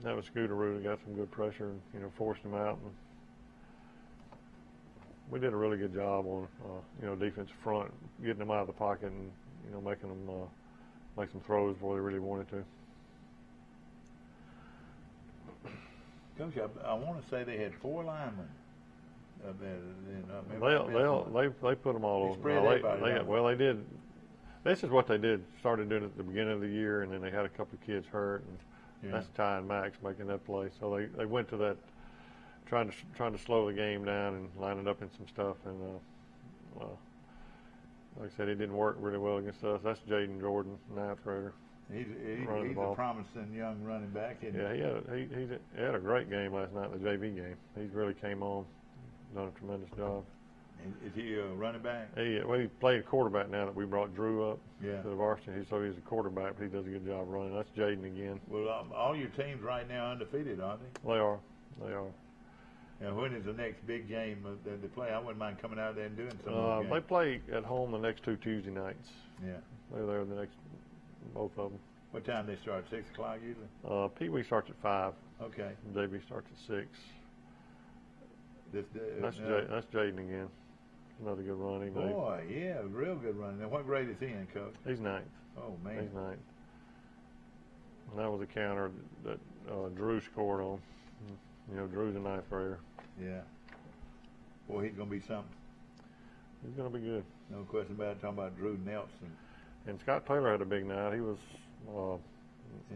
that was Scooteroo that got some good pressure and forced him out. And we did a really good job on defensive front, getting them out of the pocket and making them make some throws before they really wanted to. Coach, I want to say they had 4 linemen. They put them all over. They did. This is what they did. Started doing it at the beginning of the year, and then they had a couple of kids hurt, and that's Ty and Max making that play. So they went to that, trying to slow the game down and line it up in some stuff. And like I said, it didn't work really well against us. That's Jaden Jordan, 9th grader. He's a promising young running back. Yeah, he had a great game last night in the JV game. He really came on, done a tremendous job. Is he a running back? He played quarterback now that we brought Drew up to the varsity. So he's a quarterback, but he does a good job running. That's Jaden again. Well, all your teams right now are undefeated, aren't they? They are. And when is the next big game that they play? I wouldn't mind coming out there and doing something. They play at home the next 2 Tuesday nights. Yeah. They're there the next, both of them. What time they start? 6 o'clock usually? Pee Wee starts at 5. Okay. JV starts at 6. That's That's Jaden again. Another good run. Boy, yeah, real good run. Now, what grade is he in, Coach? He's 9th. Oh, man. He's 9th. And that was a counter that Drew scored on. You know, Drew's a 9th grader. Yeah. Boy, he's going to be something. He's going to be good. No question about it. Talking about Drew Nelson. And Scott Taylor had a big night. He was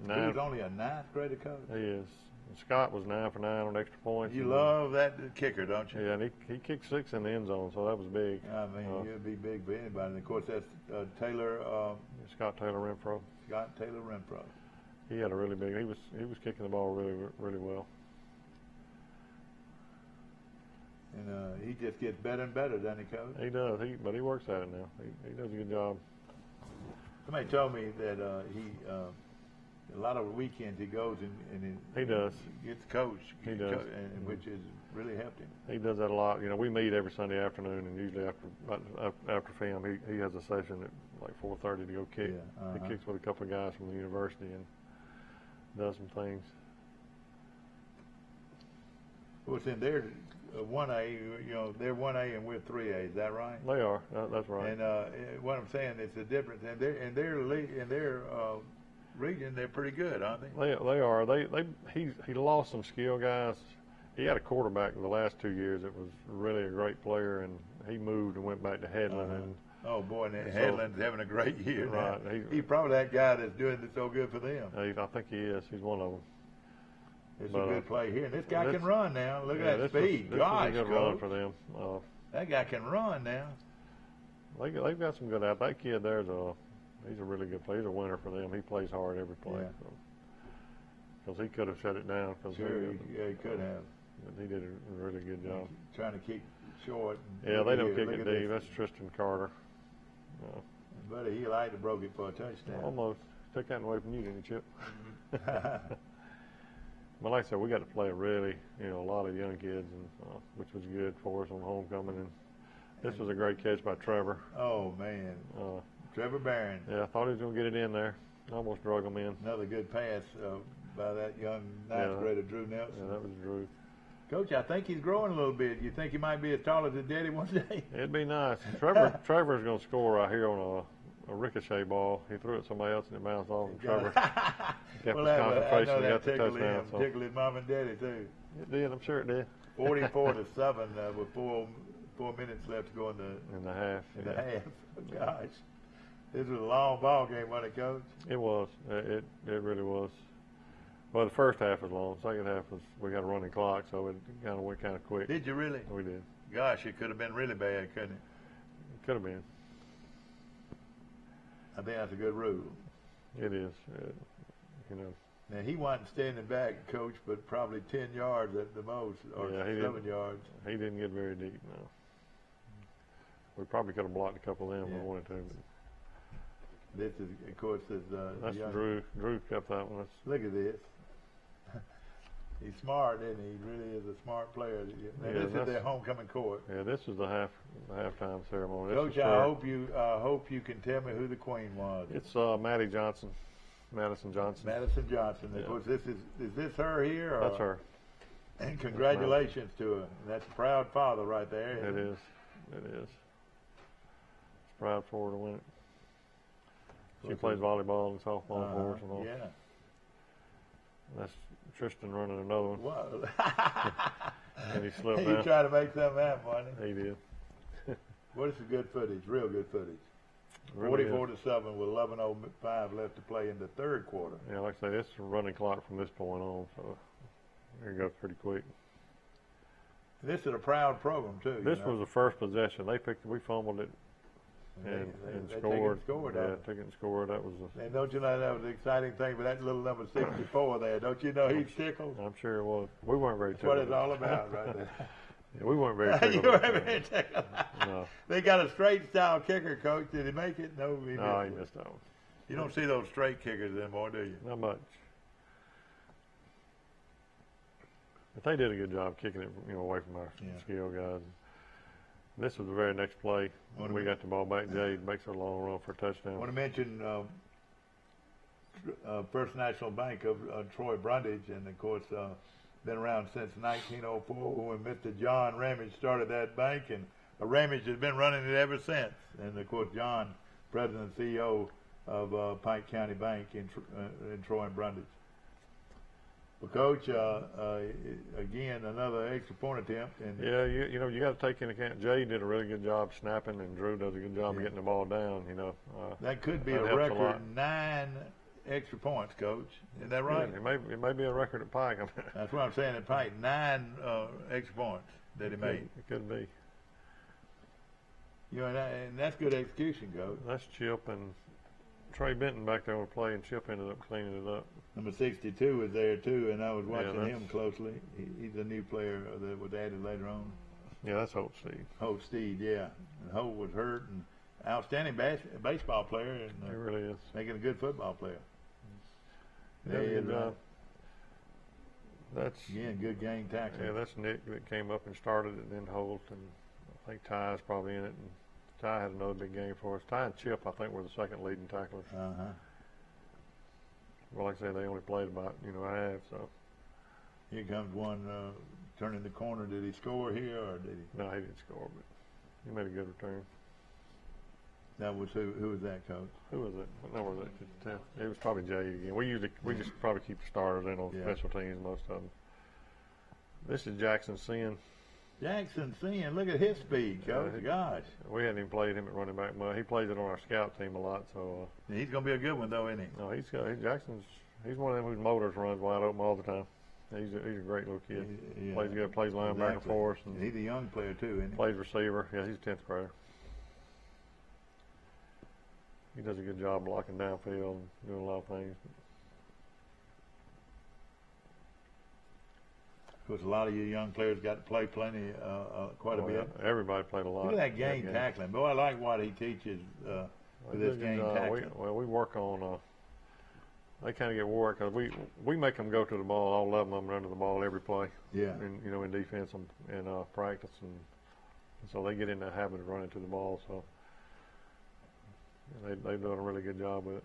Drew's only a 9th grader, Coach? He is. And Scott was 9 for 9 on extra points. You love that kicker, don't you? Yeah, and he kicked 6 in the end zone, so that was big. I mean, you'd be big for anybody. And, of course, that's Taylor. Scott Taylor Renfro. Scott Taylor Renfro. He had a really big. He was kicking the ball really well. And he just gets better and better, doesn't he, Coach? He does. But he works at it now. He does a good job. Somebody told me that he a lot of weekends he goes and he does. Gets coached. He does, which has really helped him. He does that a lot. You know, we meet every Sunday afternoon, and usually after film, he has a session at like 4:30 to go kick. Yeah, He kicks with a couple of guys from the university and does some things. Well, it's in their 1A. You know, they're 1A and we're 3A. Is that right? They are. That's right. And what I'm saying is the difference. And in their region, they're pretty good, aren't they? They are. He lost some skill guys. He had a quarterback the last 2 years that was really a great player, and he moved and went back to Headland. And oh boy, and Headland's having a great year right, now. He's probably that guy that's doing it so good for them. I think he is. He's one of them. It's a good play here, and this guy can run now. Look at that speed. This Gosh, is a good run for them. That guy can run now. They've got some good out. That kid there's he's a really good player. He's a winner for them. He plays hard every play. Because he could have shut it down. Sure, he could have. But he did a really good job. Trying to kick short. Yeah, they don't kick it deep. That's Tristan Carter. Buddy, he liked to broke it for a touchdown. Almost. Took that away from you, didn't you, Chip? But like I said, we got to play a lot of young kids, and which was good for us on homecoming. And this was a great catch by Trevor. Oh man, Trevor Barron. Yeah, I thought he was going to get it in there. Almost drug him in. Another good pass by that young 9th grader, Drew Nelson. Yeah, that was Drew. Coach, I think he's growing a little bit. You think he might be as tall as his daddy one day? It'd be nice. Trevor's going to score right here on a ricochet ball. He threw it somebody else and it bounced off, and Trevor kept his concentration and got the touchdown. Tickled his mom and daddy too. It did. I'm sure it did. 44-7 with 4 minutes left to go in the half. Gosh, this was a long ball game, wasn't it, Coach? It was. It really was. Well, the first half was long. Second half we got a running clock, so it kind of went kind of quick. Did you really? We did. Gosh, it could have been really bad, couldn't it? It could have been. I think that's a good rule. It is. Now, he wasn't standing back, Coach, but probably 10 yards at the most, or 7 yards. He didn't get very deep, no. We probably could have blocked a couple of them if we wanted to. But this is, of course, that's Drew. Drew kept that one. Look at this. He's smart, isn't he? He really is a smart player. Now, this is their homecoming court. Yeah, this is the halftime ceremony. Coach, I hope you can tell me who the queen was. It's Madison Johnson. Madison Johnson. Yeah. Of course, is this her here? Or? That's her. And congratulations to her. That's a proud father right there. It is. It's proud for her to win it. She plays volleyball and softball for us and all. Yeah. That's Tristan running another one. What? And he slipped down. He tried to make something happen, wasn't he? He did. What is the good footage? Real good footage. Really 44-7 with 11:05 left to play in the third quarter. Yeah, like I say, it's a running clock from this point on, so it goes pretty quick. This is a proud program too. This was the first possession. We fumbled it and scored. Took it and scored. That was. And don't you know that was the exciting thing? But that little number 64 there, don't you know he's tickled? I'm sure it was. We weren't very tickled. That's what it's all about, right there. Yeah, we weren't very tickled. You weren't very tickled. No. They got a straight style kicker, Coach. Did he make it? No, he missed that one. You don't see those straight kickers anymore, do you? Not much. But they did a good job kicking it, away from our skill guys. This was the very next play when we got the ball back. Jade makes a long run for a touchdown. I want to mention First National Bank of Troy Brundage, and of course been around since 1904 when Mr. John Ramage started that bank, and Ramage has been running it ever since. And of course John, President and CEO of Pike County Bank in Troy and Brundage. Well, Coach, again, another extra point attempt. And yeah, you got to take into account. Jay did a really good job snapping, and Drew does a good job of getting the ball down. That could be a record 9 extra points, Coach. Isn't that right? Yeah, it may be a record at Pike. That's what I'm saying at Pike. 9 extra points that he made. It could be. And that's good execution, Coach. That's Chip and Trey Benton back there were playing. Chip ended up cleaning it up. Number 62 was there too, and I was watching him closely. He's a new player that was added later on. Yeah, that's Holt Steed. Holt Steed, yeah. And Holt was hurt, and outstanding baseball player, and he really is making a good football player. That's again good game tackling. Yeah, that's Nick that came up and started it, and then Holt, and I think Ty's probably in it. And Ty had another big game for us. Ty and Chip, I think, were the second leading tacklers. Well, like I say, they only played about a half. So here comes one turning the corner. Did he score here, or did he? No, he didn't score, but he made a good return. That was who was that, Coach? Who was it? What number was that? It was probably Jay again. We just probably keep the starters in on special teams, most of them. This is Jackson Sin. Jackson Sin, look at his speed, Coach. Gosh. We hadn't even played him at running back much. He plays it on our scout team a lot, so. He's going to be a good one, though, isn't he? No, he's one of them whose motors runs wide open all the time. He's a great little kid. Plays good, plays linebacker for us. And he's a young player, too, isn't he? Plays receiver. Yeah, he's a 10th grader. He does a good job blocking downfield and doing a lot of things. Of course, a lot of you young players got to play quite a bit. Everybody played a lot. Look at that game tackling. Boy, I like what he teaches with this game tackling. We work on. They kind of get work because we make them go to the ball. All 11 of them run to the ball every play. Yeah. In defense and practice, and so they get in that habit of running to the ball. So they've done a really good job with it.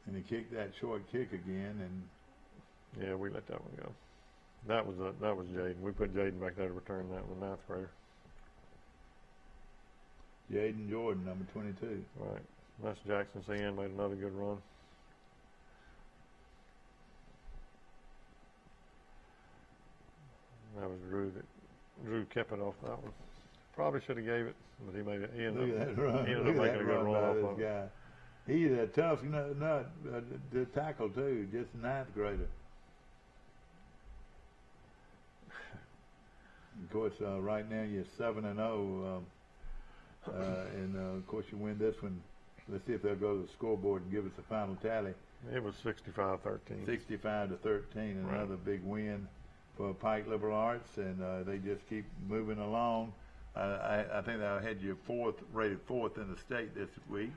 And he kicked that short kick again, and yeah, we let that one go. That was Jaden. We put Jaden back there to return that one, 9th grader. Jaden Jordan, number 22. Right. That's Jackson Sin, made another good run. That was Drew kept it off that one. Probably should have gave it, but he made it. He ended up making a good run off of it. He's a tough nut to tackle too, just 9th grader. Of course, right now you're 7-0, and of course you win this one. Let's see if they'll go to the scoreboard and give us a final tally. It was 65-13. 65-13, another big win for Pike Liberal Arts, and they just keep moving along. I think I had you rated fourth in the state this week.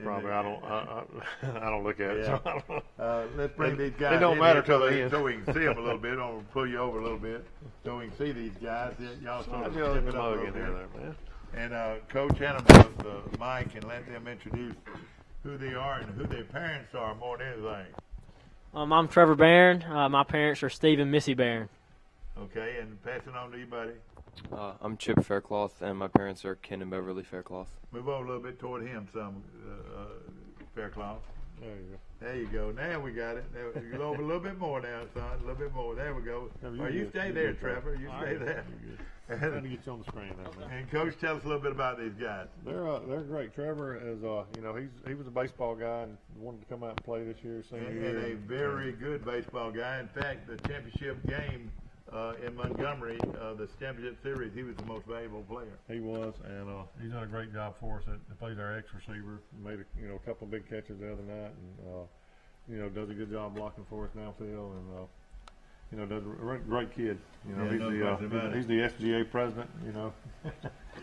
Probably. I don't look at it. So let's bring these guys. It don't matter till the end. So we can see them a little bit. I'll pull you over a little bit so we can see these guys. Y'all sort of step it up a little bit. And Coach, hand them the mic and let them introduce who they are and who their parents are more than anything. I'm Trevor Barron. My parents are Steve and Missy Barron. Okay, and pass it on to you, buddy. I'm Chip Faircloth, and my parents are Ken and Beverly Faircloth. Move over a little bit toward him, some Faircloth. There you go. There you go. Now we got it. Now, you go over a little bit more now, son. A little bit more. There we go. You stay there, Trevor. You stay there. I'm trying to get you on the screen now, man. And Coach, tell us a little bit about these guys. They're great. Trevor is, he was a baseball guy and wanted to come out and play this year, senior year. And a very good baseball guy. In fact, the championship game in Montgomery, the championship series, he was the most valuable player. He was, and he's done a great job for us. He plays our ex-receiver. Made a couple of big catches the other night, and does a good job blocking for us downfield, and does a great kid. He's the SGA president.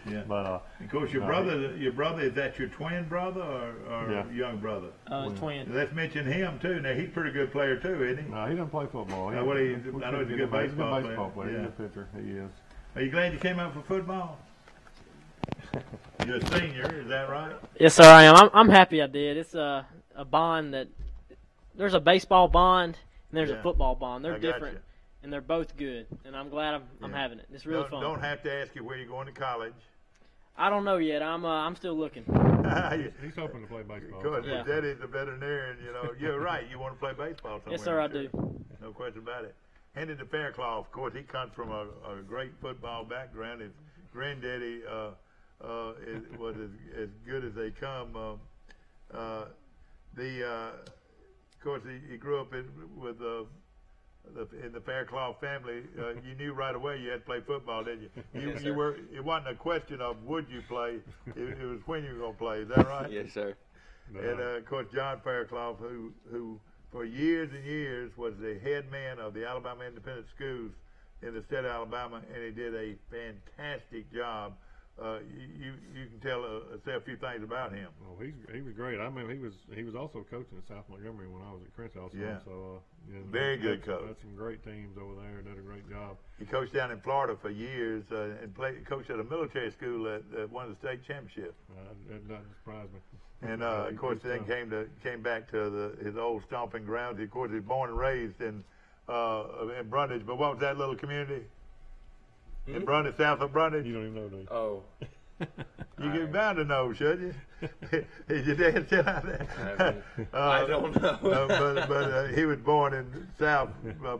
Yeah. But of course, your brother is that your twin brother or young brother? Twin. Let's mention him too. Now he's a pretty good player too, isn't he? No, he doesn't play football. I know he's a good baseball player. He's a pitcher. He is. Are you glad you came out for football? You're a senior, is that right? Yes, sir, I am. I'm happy I did. It's a bond that there's a baseball bond and there's Yeah. a football bond. They're I got different, you. and they're both good. And I'm glad I'm having it. It's really fun. Don't have to ask you where you're going to college. I don't know yet. I'm still looking. He's hoping to play baseball. Because Yeah. his daddy's a veterinarian, you know. You're right. You want to play baseball somewhere. Yes, sir, I I'm sure. do. No question about it. Henry Fairclough, of course, he comes from a great football background. His granddaddy was as good as they come. Of course, he grew up in the Fairclough family. You knew right away you had to play football, didn't you? Yes, sir. It wasn't a question of would you play. It was when you were going to play. Is that right? Yes, sir. And of course, John Fairclough, who for years and years was the head man of the Alabama Independent Schools in the state of Alabama, and he did a fantastic job. You can say a few things about him. Well, he was great. I mean, he was also coaching at South Montgomery when I was at Crenshaw. Yeah. So Very good coach. Had some great teams over there. Did a great job. He coached down in Florida for years and coached at a military school at one of the state championships. That doesn't surprise me. And of course, then came back to his old stomping grounds. Of course, he was born and raised in Brundage. But what was that little community? In Brundage, south of Brundage? You don't even know, do you? Oh. You're bound to know, should you? Is your dad still out there? I don't know. but he was born in South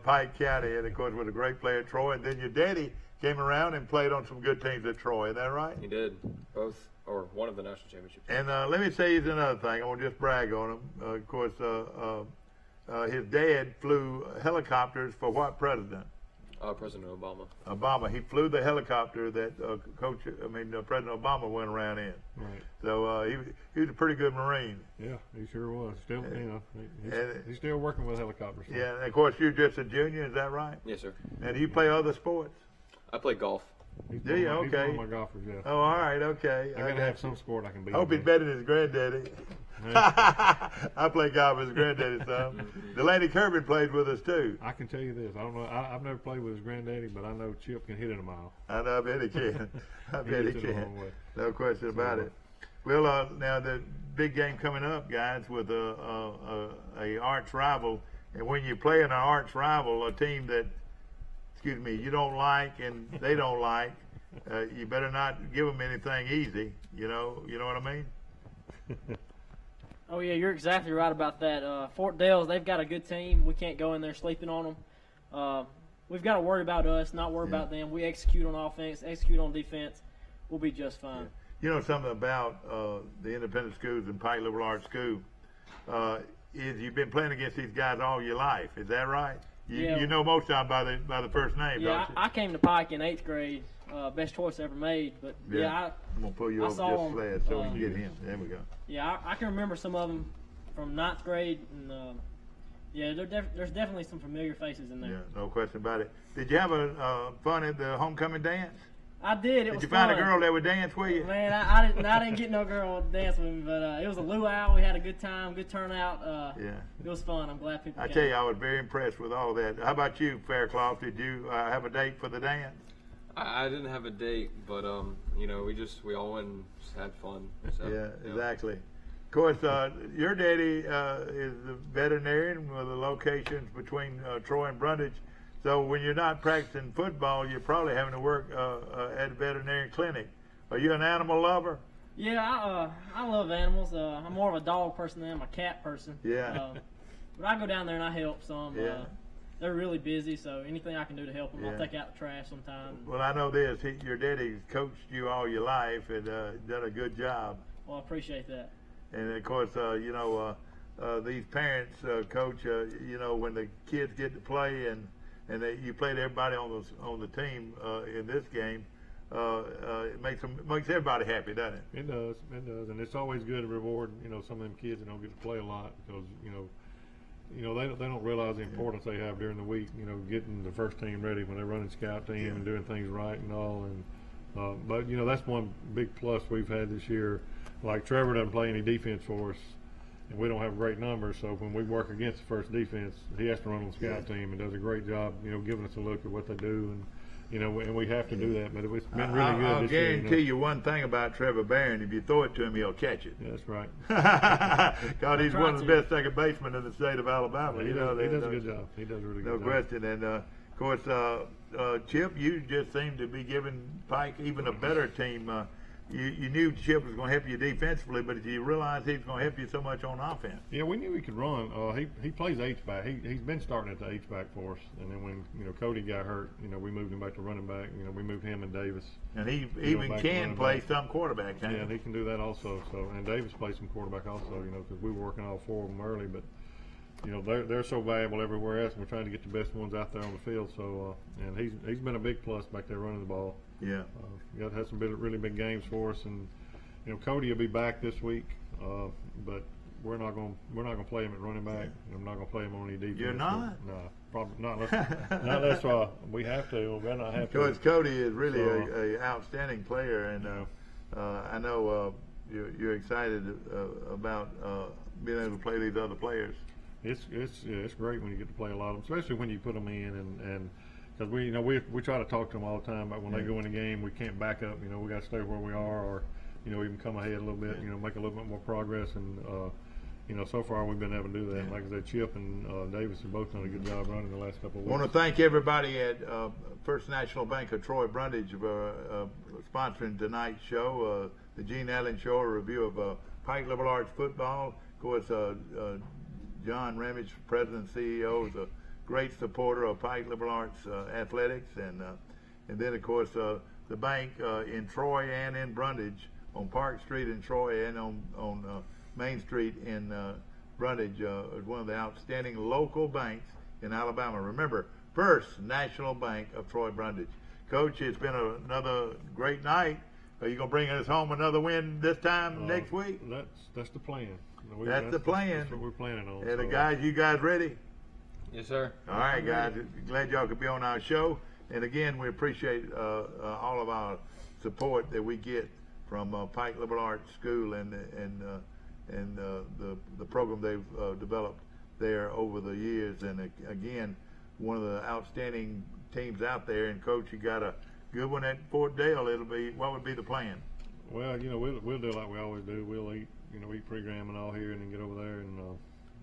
Pike County, and of course was a great player at Troy. And then your daddy came around and played on some good teams at Troy. Is that right? He did. Both, or one of the national championships. And let me say another thing. I want to just brag on him. Of course, his dad flew helicopters for what president? President Obama. Obama. He flew the helicopter that President Obama went around in. Right. So he was a pretty good Marine. Yeah, he sure was. Still, he's still working with helicopters. So. Yeah, and of course you're just a junior. Is that right? Yes, sir. And do you play other sports? I play golf. Do you? He's Okay. one of my golfers, yeah. Oh, all right. Okay. I gotta have some sport I can be. Hope he's better than his granddaddy. I play golf with his granddaddy, son. Delaney Kirby plays with us too. I can tell you this. I don't know. I've never played with his granddaddy, but I know Chip can hit it a mile. I know. I bet he can. I bet he hits it a can. long way. No question about it. Well, now the big game coming up, guys, with a arch rival, and when you play an arch rival, a team that, you don't like and they don't like, you better not give them anything easy. You know what I mean? Oh, yeah, you're exactly right about that. Fort Dales, they've got a good team. We can't go in there sleeping on them. We've got to worry about us, not worry about them. We execute on offense, execute on defense. We'll be just fine. Yeah. You know something about the independent schools and Pike Liberal Arts School is you've been playing against these guys all your life. Is that right? You know most of them by the first name, yeah, don't you? I came to Pike in 8th grade. Best choice ever made. But, I'm going to pull you over just saw flat so we can get him. There we go. Yeah, I can remember some of them from 9th grade. And, there's definitely some familiar faces in there. Yeah, no question about it. Did you have fun at the homecoming dance? I did. Did you find a girl that would dance with you? Man, I didn't get no girl to dance with me, but it was a luau. We had a good time, good turnout. It was fun. I'm glad people came. I tell you, I was very impressed with all that. How about you, Fairclough? Did you have a date for the dance? I didn't have a date, but we all went and just had fun. So, exactly. Of course, your daddy is a veterinarian with the locations between Troy and Brundage. So when you're not practicing football, you're probably having to work at a veterinarian clinic. Are you an animal lover? Yeah, I love animals. I'm more of a dog person than I'm a cat person. Yeah. But I go down there and I help some. Yeah. They're really busy, so anything I can do to help them, I'll take out the trash sometimes. Well, I know this. your daddy's coached you all your life and done a good job. Well, I appreciate that. And, of course, these parents, Coach, when the kids get to play and you played everybody on the team in this game, it makes everybody happy, doesn't it? It does, and it's always good to reward some of them kids that don't get to play a lot because they don't realize the importance they have during the week. Getting the first team ready when they're running scout team and doing things right and all. And but that's one big plus we've had this year. Like Trevor doesn't play any defense for us, and we don't have great numbers. So when we work against the first defense, he has to run on the scout team and does a great job. Giving us a look at what they do. you know, and we have to do that. But it's been really good I'll this year. guarantee you one thing about Trevor Barron: if you throw it to him, he'll catch it. Yeah, that's right. God, he's one of the best second basemen in the state of Alabama. He does a good job. He does a really good job. No question. And of course, Chip, you just seem to be giving Pike even a better team. You knew Chip was going to help you defensively, but did you realize he was going to help you so much on offense? Yeah, we knew he could run. He plays H-back. He's been starting at the H-back for us. And then when, you know, Cody got hurt, you know, we moved him back to running back. You know, we moved him and Davis. And he even can play some quarterback, can't he? Yeah, and he can do that also. So, and Davis plays some quarterback also, you know, because we were working all four of them early. But, you know, they're so valuable everywhere else, and we're trying to get the best ones out there on the field. So, and he's been a big plus back there running the ball. Yeah. Got had some really big games for us, and you know Cody will be back this week, but we're not going to play him at running back. I'm not going to play him on any defense. You're not? No, probably not. Not unless we have to. We better not have to. Because Cody is really a outstanding player, and I know you're excited about being able to play these other players. It's great when you get to play a lot of them, especially when you put them in and. Because we try to talk to them all the time, but when they go in the game, we can't back up. You know, we got to stay where we are, or you know, even come ahead a little bit. You know, make a little bit more progress. And you know, so far we've been able to do that. Like I said, Chip and Davis have both done a good job running the last couple of weeks. I want to thank everybody at First National Bank of Troy Brundage for sponsoring tonight's show, the Gene Allen Show, a review of Pike Liberal Arts football. Of course, John Ramage, President and CEO, is a great supporter of Pike Liberal Arts athletics, and then of course the bank in Troy and in Brundage, on Park Street in Troy and on Main Street in Brundage, is one of the outstanding local banks in Alabama. Remember, First National Bank of Troy Brundage. Coach, it's been another great night. Are you going to bring us home another win this time next week? That's the plan. That's the plan. That's what we're planning on. And the guys, you guys ready? Yes, sir. All right, guys. Glad y'all could be on our show. And again, we appreciate all of our support that we get from Pike Liberal Arts School and the program they've developed there over the years. And again, one of the outstanding teams out there. And Coach, you got a good one at Fort Dale. What would be the plan? Well, you know, we'll do like we always do. We'll eat pre-game and all here, and then get over there and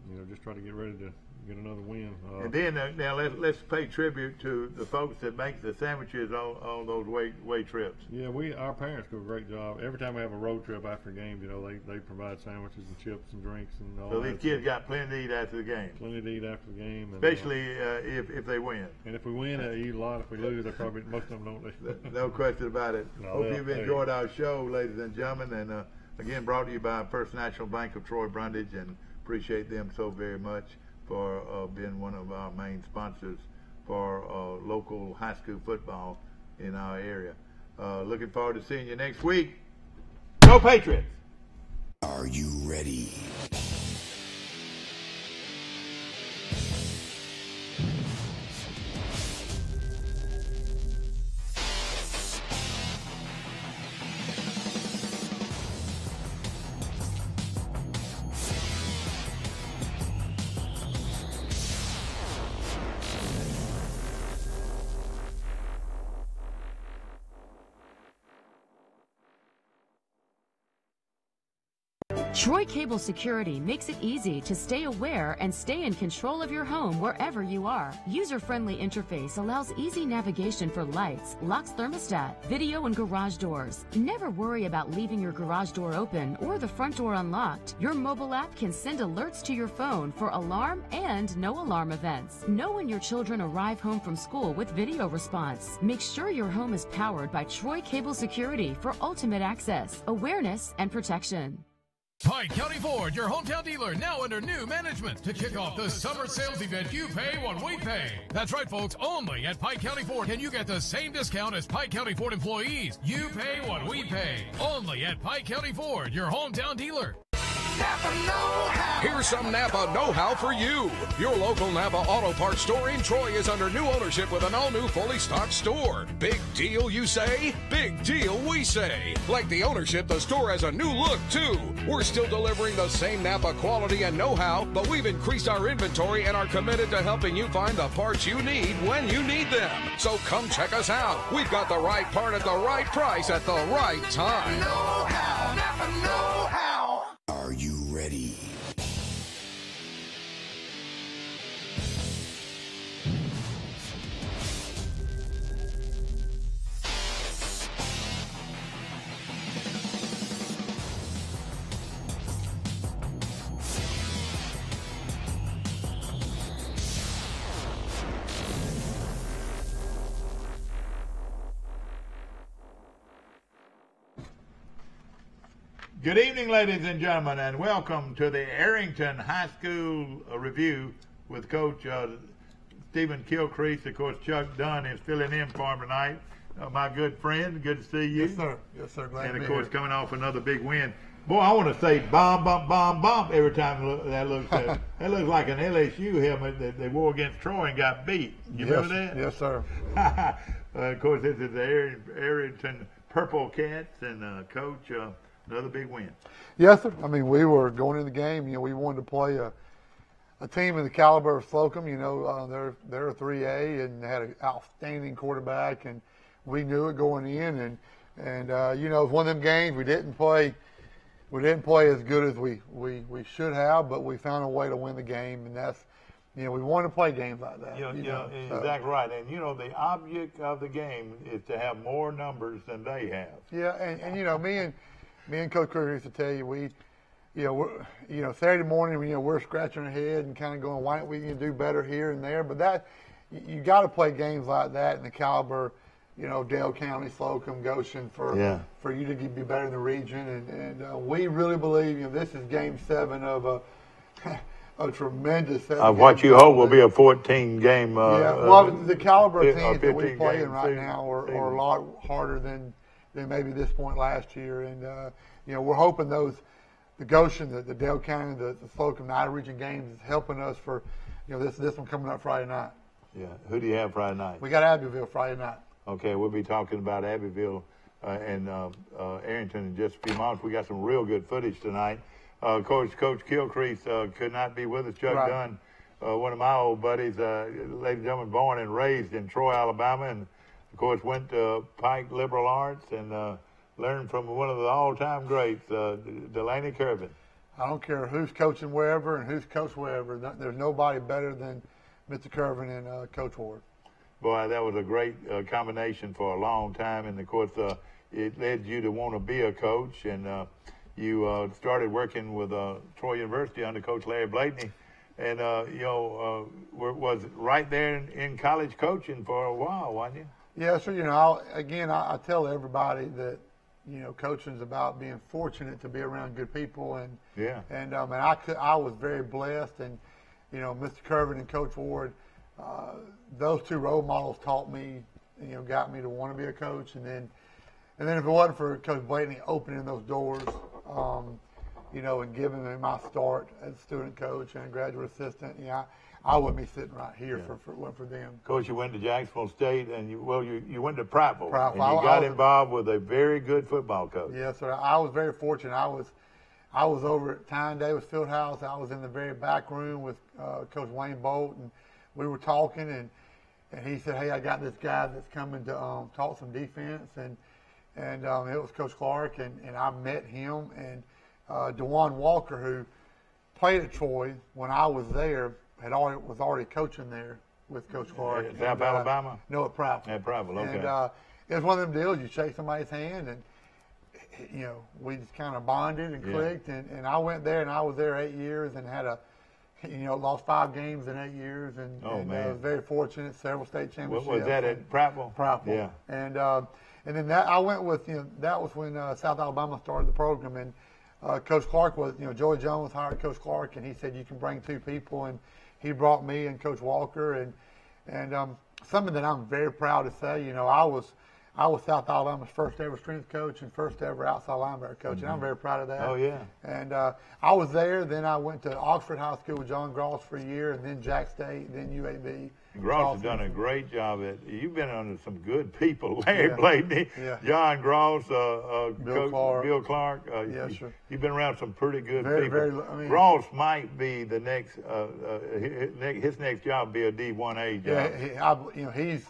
you know, just try to get ready to get another win. And then now let's pay tribute to the folks that make the sandwiches on those way trips. Yeah, our parents do a great job. Every time we have a road trip after games, you know, they provide sandwiches and chips and drinks and all. So these kids got plenty to eat after the game. Plenty to eat after the game, and, especially if they win. And if we win, they eat a lot. If we lose, they probably most of them don't. No question about it. No, hope you've enjoyed our show, ladies and gentlemen, and again brought to you by First National Bank of Troy Brundage, and appreciate them so very much for being one of our main sponsors for local high school football in our area. Looking forward to seeing you next week. Go Patriots! Are you ready? Troy Cable Security makes it easy to stay aware and stay in control of your home wherever you are. User-friendly interface allows easy navigation for lights, locks thermostat, video, and garage doors. Never worry about leaving your garage door open or the front door unlocked. Your mobile app can send alerts to your phone for alarm and no alarm events. Know when your children arrive home from school with video response. Make sure your home is powered by Troy Cable Security for ultimate access, awareness, and protection. Pike County Ford, your hometown dealer, now under new management. To kick off the summer sales event, you pay what we pay. That's right, folks, only at Pike County Ford can you get the same discount as Pike County Ford employees. You pay what we pay. Only at Pike County Ford, your hometown dealer. Napa know-how. Here's some Napa know-how for you. Your local Napa Auto Parts store in Troy is under new ownership with an all-new fully stocked store. Big deal, you say? Big deal, we say. Like the ownership, the store has a new look, too. We're still delivering the same Napa quality and know-how, but we've increased our inventory and are committed to helping you find the parts you need when you need them. So come check us out. We've got the right part at the right price at the right time. Know-how. Napa know-how. Are you ready? Good evening, ladies and gentlemen, and welcome to the Arrington High School Review with Coach Stephen Kilcrease. Of course, Chuck Dunn is filling in for him tonight. My good friend, good to see you. Yes, sir. Yes, sir. Glad to be And, of course, here. coming off another big win. Boy, I want to say bomb, bump, bomb, bump every time that looks that looks like an LSU helmet that they wore against Troy and got beat. You remember that? Yes, sir. Of course, this is the Arrington Purple Cats, and Coach, another big win. Yes, sir. I mean, we were going in the game. You know, we wanted to play a team in the caliber of Slocum. You know, they're a 3A and they had an outstanding quarterback, and we knew it going in. And you know, it was one of them games we didn't play as good as we should have, but we found a way to win the game, and that's. You know, we want to play games like that. Exactly right. And, you know, the object of the game is to have more numbers than they have. Yeah, and you know, me and Coach Kruger used to tell you, we're Saturday morning, you know, we're scratching our head and kind of going, why don't we do better here and there? But that, you got to play games like that in the caliber, you know, Dale County, Slocum, Goshen, for you to be better in the region. And we really believe, you know, this is Game 7 of a tremendous set Of what you hope will be a 14-game. Well, the caliber of teams that we're 15 playing game right now are a lot harder than maybe this point last year. And, you know, we're hoping the Goshen, the Dale County, the Slocum, the Ida-Region games is helping us for, you know, this one coming up Friday night. Yeah. Who do you have Friday night? We got Abbeville Friday night. Okay, we'll be talking about Abbeville and Arrington in just a few months. We got some real good footage tonight. Coach Kilcrease could not be with us. Chuck Dunn, one of my old buddies, ladies and gentlemen, born and raised in Troy, Alabama, and of course went to Pike Liberal Arts and learned from one of the all-time greats, Delaney Kirvin. I don't care who's coaching wherever and who's coached wherever. There's nobody better than Mr. Kirvin and Coach Ward. Boy, that was a great combination for a long time, and of course it led you to want to be a coach, and you started working with Troy University under Coach Larry Blakeney, and was right there in college coaching for a while, wasn't you? Yeah, so, you know, I tell everybody that, you know, coaching is about being fortunate to be around good people, and I was very blessed, and, you know, Mr. Kirvin and Coach Ward, those two role models taught me, you know, got me to want to be a coach, and then if it wasn't for Coach Blakeney opening those doors, you know, and giving me my start as a student coach and a graduate assistant, you know, I wouldn't be sitting right here if it wasn't for them. Of course, you went to Jacksonville State, and you went to Prattville, and you I got was involved with a very good football coach. Yes, sir. I was very fortunate. I was over at Tyne Davis Fieldhouse. I was in the very back room with Coach Wayne Bolt, and we were talking, and he said, "Hey, I got this guy that's coming to talk some defense," and it was Coach Clark, and I met him, and DeJuan Walker, who played at Troy when I was there, was already coaching there with Coach Clark. At South Alabama? No, at Prattville. At Prattville, okay. And it was one of them deals, you shake somebody's hand, and, you know, we just kind of bonded and clicked, and I went there, and I was there 8 years and lost 5 games in 8 years, and I was very fortunate, several state championships. What was that at Prattville? Prattville. Yeah. And then I went with, you know, that was when South Alabama started the program, and Coach Clark was, you know, Joey Jones hired Coach Clark, and he said, you can bring 2 people, and he brought me and Coach Walker, and something that I'm very proud to say, you know, I I was South Alabama's first ever strength coach and first ever outside linebacker coach, and I'm very proud of that. Oh, yeah. And I was there. Then I went to Oxford High School with John Gross for a year, and then Jack State, then UAB. Gross has done a great job you've been under some good people. Larry Yeah. Blakeney, Yeah. John Gross, Bill Clark. Bill Clark. Yes, sir. You've been around some pretty good Very, people. very, Gross might be the next, his next job be a D1A job. Yeah, he's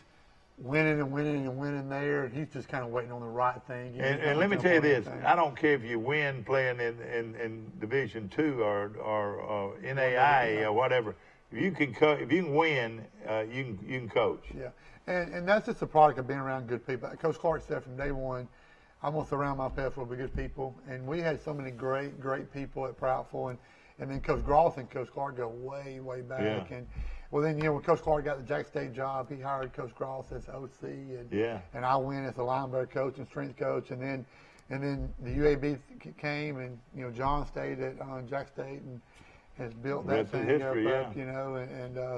winning and winning and winning there, and he's just kind of waiting on the right thing. And let me tell you this: I don't care if you win playing in Division II or NAIA or whatever. If you can win, you can coach. Yeah, and that's just a product of being around good people. Coach Clark said from day one, I'm going to surround myself with good people, and we had so many great people at Proutville, and then Coach Gross and Coach Clark go way back. Yeah. And well, then when Coach Clark got the Jack State job, he hired Coach Gross as OC, and I went as a linebacker coach and strength coach, and then the UAB came, and John stayed at Jack State and has built that thing history, up,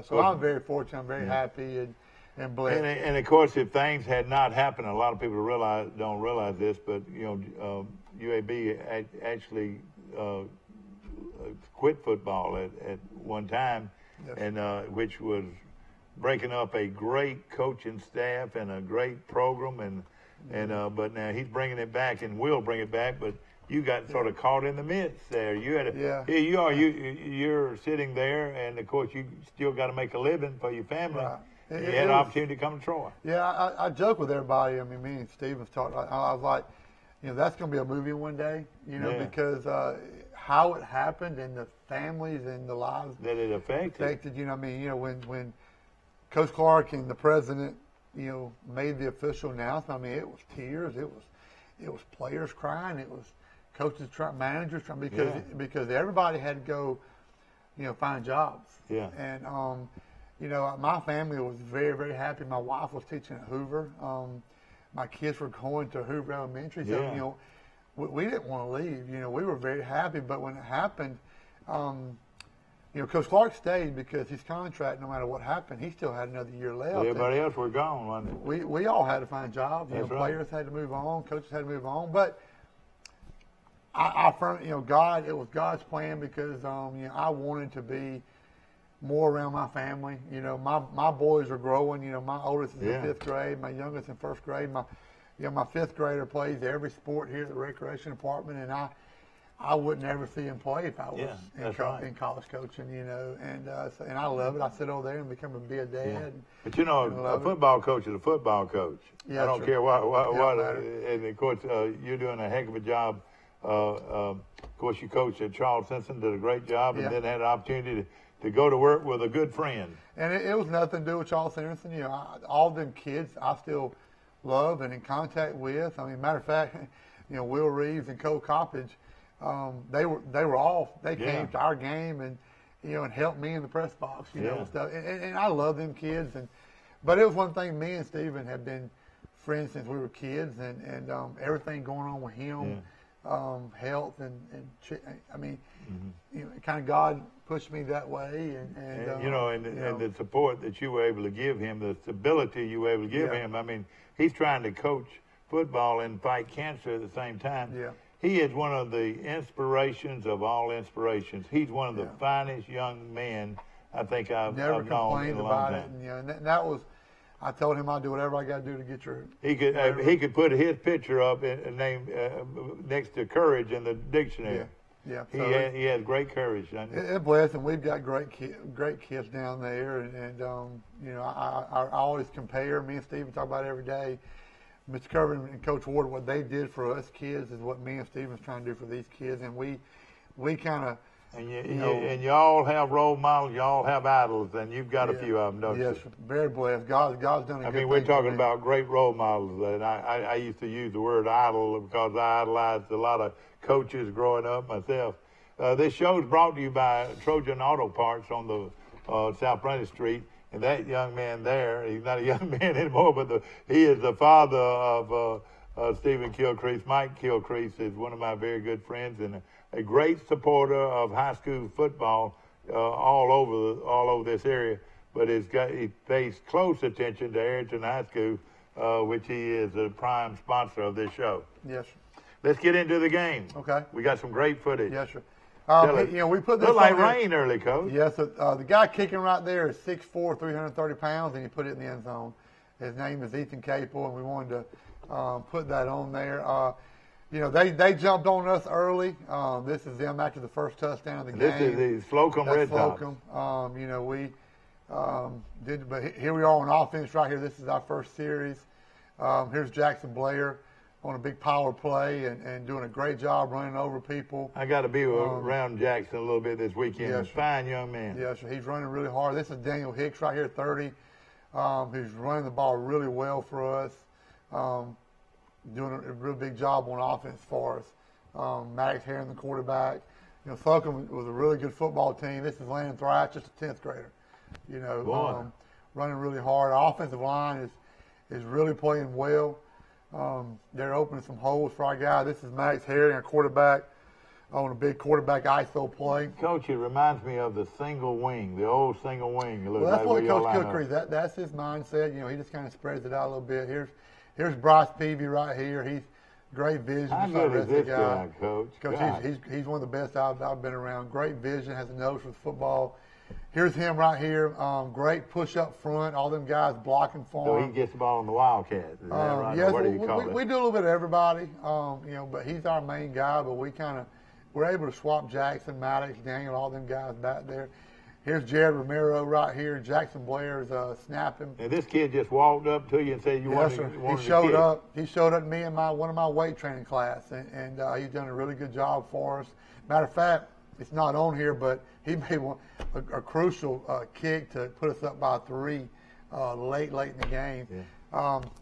so I'm very fortunate. I'm very happy and blessed. And of course, if things had not happened, a lot of people don't realize this, but UAB actually quit football at one time, yes. and which was breaking up a great coaching staff and a great program, but now he's bringing it back and will bring it back, but. You got sort of caught in the midst there. You had here you are. You're sitting there, and of course you still got to make a living for your family. Right. You had an opportunity to come to Troy. Yeah, I joke with everybody. I mean, me and Stevens talked. I was like, that's going to be a movie one day. Because how it happened and the families and the lives that it affected. When Coach Clark and the president, made the official announcement. I mean, it was tears. It was players crying. It was coaches trying, managers trying, because everybody had to go, find jobs. Yeah. And my family was very, very happy. My wife was teaching at Hoover. My kids were going to Hoover Elementary. So we didn't want to leave. We were very happy. But when it happened, Coach Clark stayed because his contract, no matter what happened, he still had another year left. Well, everybody else were gone, wasn't it? We all had to find jobs. That's right. Players had to move on, coaches had to move on. But I God, it was God's plan because I wanted to be more around my family. My boys are growing. My oldest is in 5th grade, my youngest in 1st grade. My 5th grader plays every sport here at the recreation department, and I wouldn't ever see him play if I was in college coaching, and I love it. I sit over there and become a dad. Yeah. But a football coach is a football coach. Yeah, I don't care what. And of course, you're doing a heck of a job. Of course, you coached at Charles Simpson, did a great job, and then had an opportunity to go to work with a good friend. And it was nothing to do with Charles Simpson. All them kids I still love and in contact with. I mean, matter of fact, Will Reeves and Cole Coppage. They came to our game and helped me in the press box, and stuff. And I love them kids. But it was one thing. Me and Stephen have been friends since we were kids, and everything going on with him, health and kind of God pushed me that way, and the support that you were able to give him, the stability you were able to give him. I mean, he's trying to coach football and fight cancer at the same time. Yeah. He is one of the inspirations of all inspirations. He's one of the finest young men I think I've known in a long time. And that was, I told him I'd do whatever I got to do to get your. He could put his picture up and name next to courage in the dictionary. Yeah. He has great courage. It's blessed, and we've got great kids down there, and I always compare. Me and Stephen talk about it every day. Mr. Curvin and Coach Ward, what they did for us kids is what me and Stephen's trying to do for these kids, and we kind of. And you all have role models, you all have idols, and you've got a few of them, don't you? Yes, very blessed. God's done a good thing. I mean, we're talking about great role models, and I used to use the word idol because I idolized a lot of coaches growing up myself. This show is brought to you by Trojan Auto Parts on the South Prentice Street. And that young man there, he's not a young man anymore, but he is the father of Stephen Kilcrease. Mike Kilcrease is one of my very good friends and a great supporter of high school football all over this area. But he pays close attention to Ayrton High School which he is a prime sponsor of this show. Yes, sir. Let's get into the game. Okay. We got some great footage. Yes, sir. We put this looked like on here. rain early, Coach. Yes, the guy kicking right there is 6'4", 330 pounds, and he put it in the end zone. His name is Ethan Capel, and we wanted to put that on there. They jumped on us early. This is them after the first touchdown of the game. This is the Slocum Red Tops. We but here we are on offense right here. This is our first series. Here's Jackson Blair on a big power play and doing a great job running over people. I got to be around Jackson a little bit this weekend. Yes, fine young man. Yes, sir. He's running really hard. This is Daniel Hicks right here, 30. Who's running the ball really well for us. Doing a real big job on offense for us. Maddox Herring, the quarterback. Slocum was a really good football team. This is Landon Thrash, just a 10th grader. Running really hard. Our offensive line is really playing well. They're opening some holes for our guy. This is Maddox Herring, our quarterback, on a big quarterback ISO play. Coach, it reminds me of the single wing, the old single wing. Well, that's what Coach Cookery, that's his mindset. He just kind of spreads it out a little bit. Here's Bryce Peavy right here. He's great vision. How good is this guy, Coach? He's one of the best I've been around. Great vision, has a nose for the football. Here's him right here. Great push up front. All them guys blocking for him. So he gets the ball on the Wildcat. Is that right? Yes, what do you call it? We do a little bit of everybody. But he's our main guy. But we're able to swap Jackson, Maddox, Daniel, all them guys back there. Here's Jared Romero right here. Jackson Blair's snapping. And this kid just walked up to you and said you wanted to He showed up. He showed up to me in one of my weight training class, and he's done a really good job for us. Matter of fact, it's not on here, but he made a crucial kick to put us up by 3 late in the game. Yeah.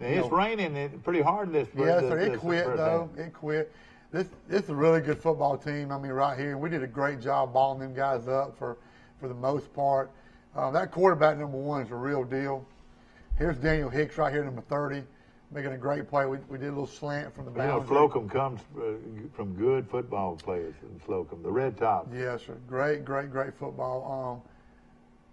It's raining pretty hard in this. Yes, sir. It quit though. It quit. This is a really good football team. Right here, we did a great job balling them guys up for the most part. That quarterback number 1 is a real deal. Here's Daniel Hicks right here, number 30, making a great play. We did a little slant from the boundary. Slocum comes from good football players in Slocum, the Red Tops. Yes, sir. Great football.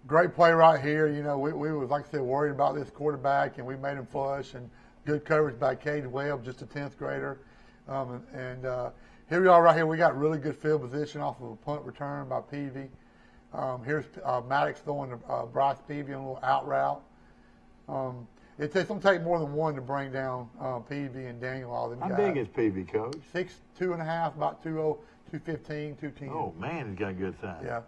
Great play right here. We was, like I said, worried about this quarterback, and we made him flush, and good coverage by Cade Webb, just a 10th grader. Here we are right here. We got really good field position off of a punt return by Peavy. Here's Maddox throwing to Bryce Peavy on a little out route. It's going to take more than one to bring down Peavy and Daniel, all them guys. How big is Peavy, Coach? 6'2.5", about 215, 210. Oh, man, he's got good size. Yeah.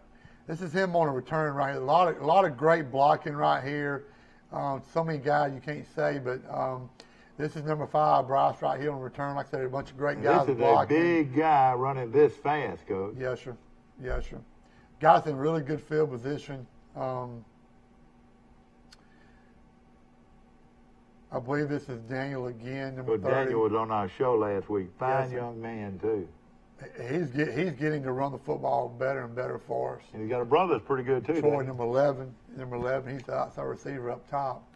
This is him on a return right here. A lot of great blocking right here. So many guys you can't say, but this is number 5, Bryce, right here on return. Like I said, a bunch of great guys blocking. This is a big guy running this fast, Coach. Yes, sir. Yes, sir. Guys in really good field position. I believe this is Daniel again, number 30. Daniel was on our show last week. Fine young man, too. He's getting to run the football better and better for us. And he's got a brother that's pretty good, too. Troy, number 11. He's the outside receiver up top.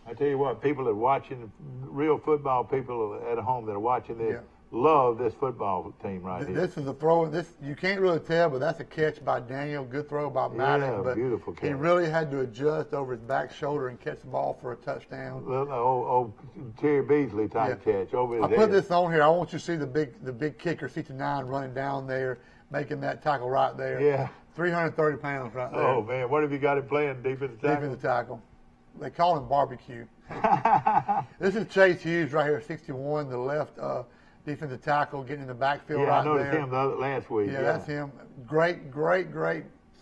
I tell you what, people that are watching, real football people at home that are watching this, love this football team right here. This is a throw. You can't really tell, but that's a catch by Daniel. Good throw by Maddox. Yeah, but beautiful catch. He really had to adjust over his back shoulder and catch the ball for a touchdown. Old Terry Beasley type catch over his head. I put this on here. I want you to see the big kicker, 69, running down there, making that tackle right there. Yeah. 330 pounds right there. Oh, man. What have you got him playing, defensive tackle? Defensive tackle. They call him barbecue. This is Chase Hughes right here, 61, the left defensive tackle, getting in the backfield right there. Yeah, I noticed him last week. Yeah, that's him. Great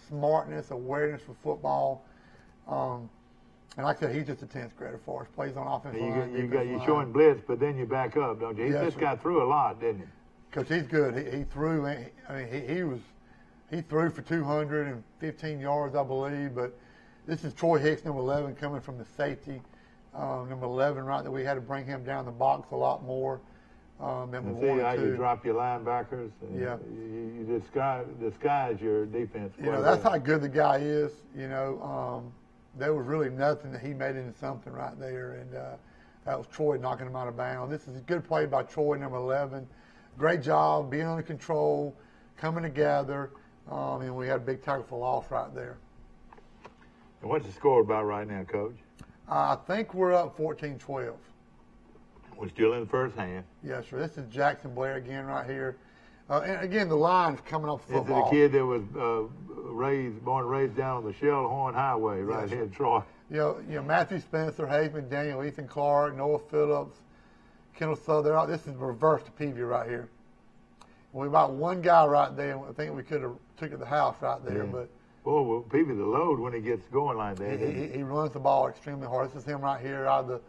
smartness, awareness for football. And like I said, he's just a 10th grader for us. Plays on offensive line. You're showing blitz, but then you back up, don't you? This guy threw a lot, didn't he? Because he's good. He threw. He threw for 215 yards, I believe. But this is Troy Hicks, number 11, coming from the safety. Number 11, right, that we had to bring him down the box a lot more. And see how you drop your linebackers. Yeah. You disguise your defense. That's how good the guy is. There was really nothing that he made into something right there. And that was Troy knocking him out of bounds. This is a good play by Troy, number 11. Great job, being under control, coming together. And we had a big tackle for loss right there. And what's the score about right now, Coach? I think we're up 14-12. We're still in the first half. Yes, sir. This is Jackson Blair again right here. And again, the line's coming off football. This is a kid that was born and raised down on the Shellhorn Highway right here in Troy. You know, Matthew Spencer, Hazeman, Daniel, Ethan Clark, Noah Phillips, Kendall Southern. This is reverse to Peavy right here. We about one guy right there. I think we could have took it to the house right there, but. Boy, well, Peavy's a load when he gets going like that. He runs the ball extremely hard. This is him right here out of the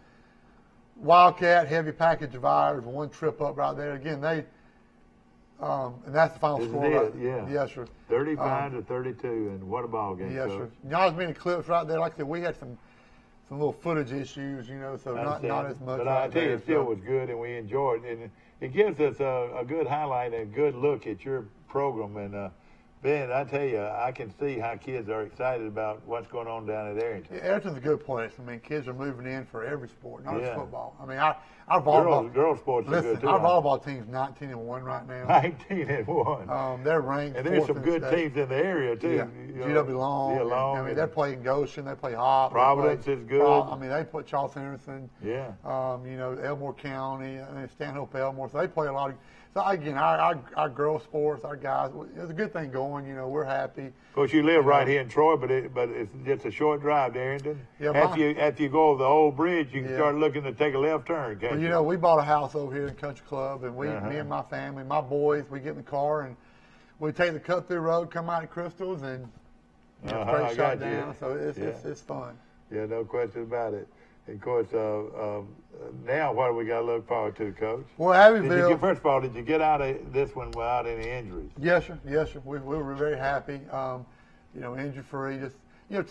Wildcat heavy package of ours. One trip up right there. Again, they and that's the final score. Right? Yeah. Yes, sir. 35 to 32, and what a ball game. Yes, sir. Y'all's many clips right there. Like I said, we had some little footage issues, you know, so not as much. But right I tell you, there, it still was good, and we enjoyed it. And it gives us a good highlight and a good look at your program. And Ben, I tell you, I can see how kids are excited about what's going on down at Arrington. Yeah, Arrington's a good place. I mean, kids are moving in for every sport, not just football. I mean, our volleyball. Girls sports are good too. Our volleyball team's 19-1 right now. 19-1. They're ranked. And there's some good teams in the area too. Yeah. GW Long. Yeah, Long. I mean, they're playing Goshen. They play Hop. Providence is good. I mean, they put Charles Henderson. Yeah. You know, Elmore County. I mean, Stanhope Elmore. So they play a lot of. So again, our girls sports, our guys, it's a good thing going. You know, we're happy. Of course, you live right here in Troy, but it's just a short drive to Arrington. Yeah, after you go over the old bridge, you can start looking to take a left turn. Well, you know, we bought a house over here in Country Club, and me and my family, my boys, we get in the car and we take the cut through road, come out to Crystals, and straight shot down. So it's fun. Yeah, no question about it. And of course, now what do we got to look forward to, Coach? Well, Abbeville. First of all, did you get out of this one without any injuries? Yes, sir. Yes, sir. We were very happy. You know, injury-free. Just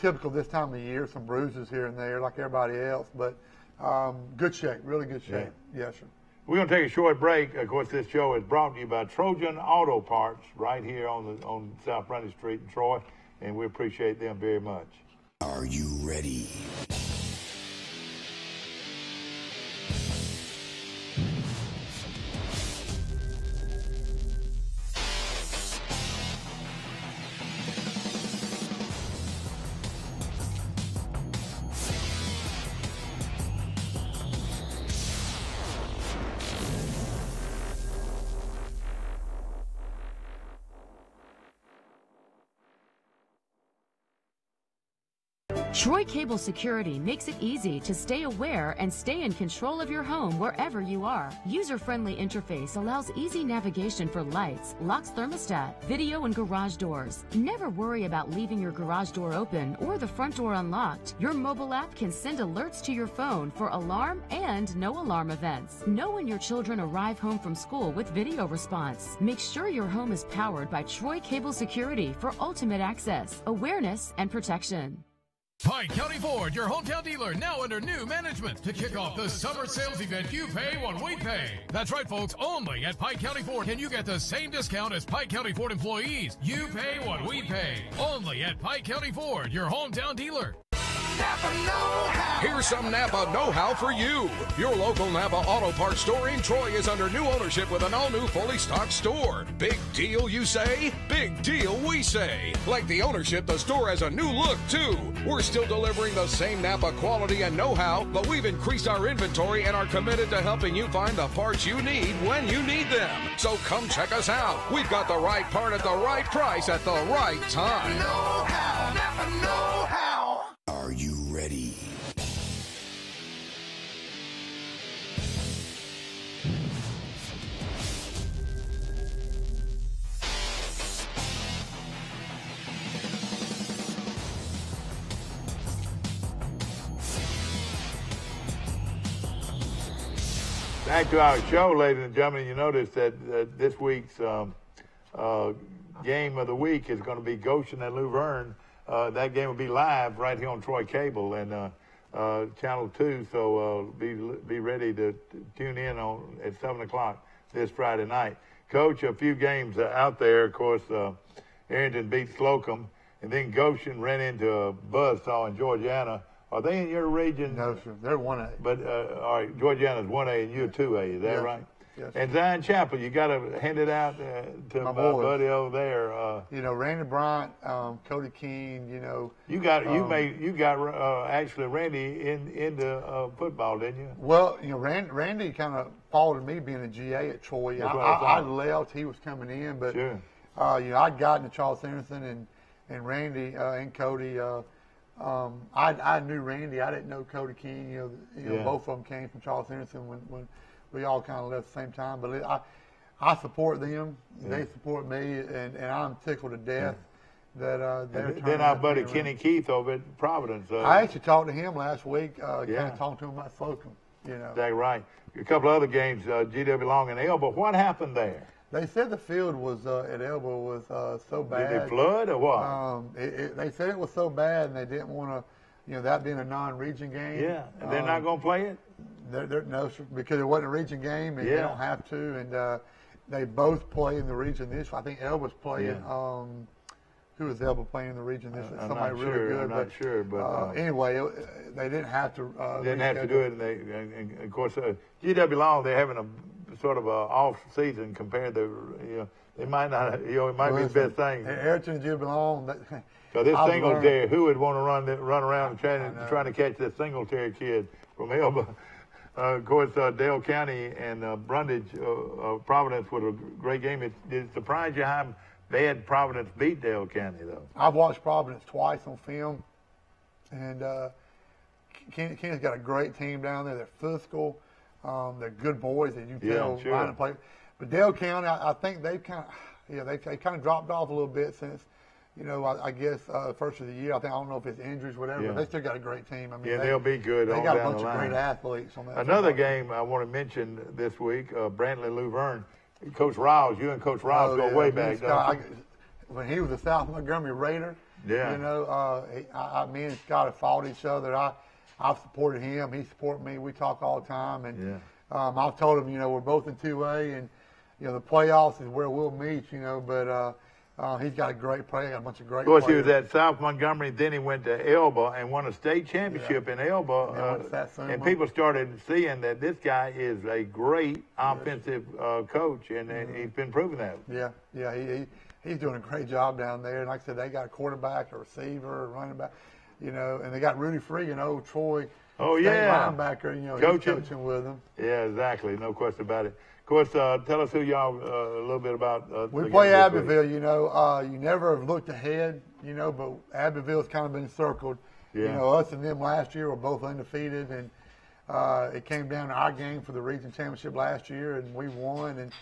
typical this time of year. Some bruises here and there, like everybody else, but good shape. Really good shape. Yeah. Yes, sir. We're going to take a short break. Of course, this show is brought to you by Trojan Auto Parts right here on South Running Street in Troy, and we appreciate them very much. Are you ready? Troy Cable Security makes it easy to stay aware and stay in control of your home wherever you are. User-friendly interface allows easy navigation for lights, locks thermostat, video, and garage doors. Never worry about leaving your garage door open or the front door unlocked. Your mobile app can send alerts to your phone for alarm and no alarm events. Know when your children arrive home from school with video response. Make sure your home is powered by Troy Cable Security for ultimate access, awareness, and protection. Pike County Ford, your hometown dealer, now under new management. To kick off the summer sales event, you pay what we pay. That's right, folks, only at Pike County Ford, and you get the same discount as Pike County Ford employees. You pay what we pay. Only at Pike County Ford, your hometown dealer. Napa know-how. Here's some Napa know-how for you. Your local Napa Auto Parts store in Troy is under new ownership with an all-new fully stocked store. Big deal, you say? Big deal, we say. Like the ownership, the store has a new look, too. We're still delivering the same Napa quality and know-how, but we've increased our inventory and are committed to helping you find the parts you need when you need them. So come check us out. We've got the right part at the right price at the right time. Know-how. Napa know-how. Are you ready? Back to our show, ladies and gentlemen. You notice that this week's game of the week is going to be Goshen and Luverne. That game will be live right here on Troy Cable and Channel 2. So be ready to tune in at 7 o'clock this Friday night. Coach, a few games out there. Of course, Arrington beat Slocum, and then Goshen ran into a buzzsaw in Georgiana. Are they in your region? No, sir. They're 1A. But all right, Georgiana's 1A and you're 2A. Is that right? Yes. And Zion Chapel, you got to hand it out to my buddy over there. You know, Randy Bryant, Cody Keene. You know, you got actually Randy into football, didn't you? Well, you know, Randy kind of followed me being a GA at Troy. I left; he was coming in, but sure. You know, I'd gotten to Charles Henderson and Randy and Cody. I knew Randy. I didn't know Cody Keene. You know, both of them came from Charles Henderson when we all kind of left at the same time. But I support them. Yeah. They support me, and I'm tickled to death that they're. Then our buddy Kenny Keith over at Providence. I actually talked to him last week. Kind of talked to him about Slocum. You know, that's right. A couple other games, GW Long and Elba. What happened there? They said the field was at Elba was so bad. Did it flood or what? They said it was so bad, and they didn't want to, you know, that being a non-region game. Yeah, and they're not going to play it? No, because it wasn't a region game, and they don't have to. And they both play in the region this. I think Elba's playing. Who is Elba playing in the region this? Somebody really good. I'm not sure, but anyway, they didn't have to. Didn't have to do it, and of course, GW Long, they're having a sort of a off season compared to, you know, they might not, you know, it might be the best thing. Ayrton and GW Long. So this Singletary, who would want to run around trying to catch this Singletary kid from Elba? Of course, Dale County and Brundage, Providence was a great game. It surprised you how bad Providence beat Dale County, though. I've watched Providence twice on film, and Kenny's got a great team down there. They're physical. They're good boys, as you tell. Sure. Play. But Dale County, I think they've kind of, they kind of dropped off a little bit since, you know, I guess first of the year. I don't know if it's injuries, whatever. But they still got a great team. I mean, they'll be good. They got a bunch of great athletes on that. Another game I want to mention this week: Brantley Luverne. Coach Riles, you and Coach Riles go way back. When he was a South Montgomery Raider, you know, me and Scott have fought each other. I've supported him. He supported me. We talk all the time. And I've told him, you know, we're both in 2A, and, you know, the playoffs is where we'll meet, you know. But he's got a great player, got a bunch of great players. Of course, he was at South Montgomery. Then he went to Elba and won a state championship in Elba. And people started seeing that this guy is a great offensive coach, and he's been proving that. He's doing a great job down there. And like I said, they got a quarterback, a receiver, a running back. You know, and they got Rudy Freegan, old Troy linebacker, you know, he's coaching with them. Yeah, exactly. No question about it. Of course, tell us who y'all a little bit about. We play Abbeville, you know. You never have looked ahead, you know, but Abbeville's kind of been circled. Yeah. You know, us and them last year were both undefeated, and it came down to our game for the region championship last year, and we won. And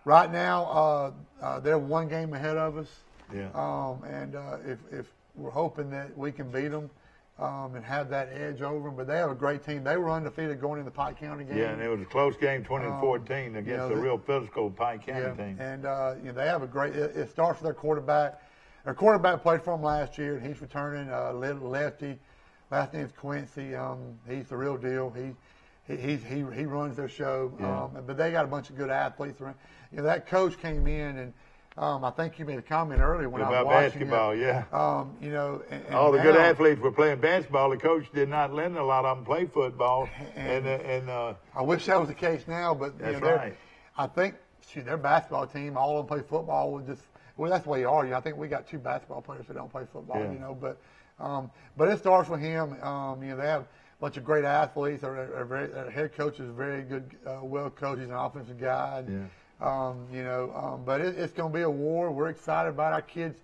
right now, they're one game ahead of us. Yeah. And if we're hoping that we can beat them and have that edge over them. But they have a great team. They were undefeated going in the Pike County game. Yeah, and it was a close game, 20-14, against a real physical Pike County team. And you know, they have a great. It starts with their quarterback. Their quarterback played for them last year, and he's returning lefty. Last name's Quincy. He's the real deal. He runs their show. Yeah. But they got a bunch of good athletes around. You know, that coach came in and. I think you made a comment earlier when I was watching basketball, you know, and all the good athletes were playing basketball. The coach did not let a lot of them play football, and I wish that was the case now. But that's right. I think their basketball team, all of them play football. Well, that's the way you are. You know, I think we got 2 basketball players that don't play football. You know, but it starts with him. You know, they have a bunch of great athletes. Their head coach is very good, well coached. He's an offensive guy. And, you know, but it's going to be a war. We're excited about our kids.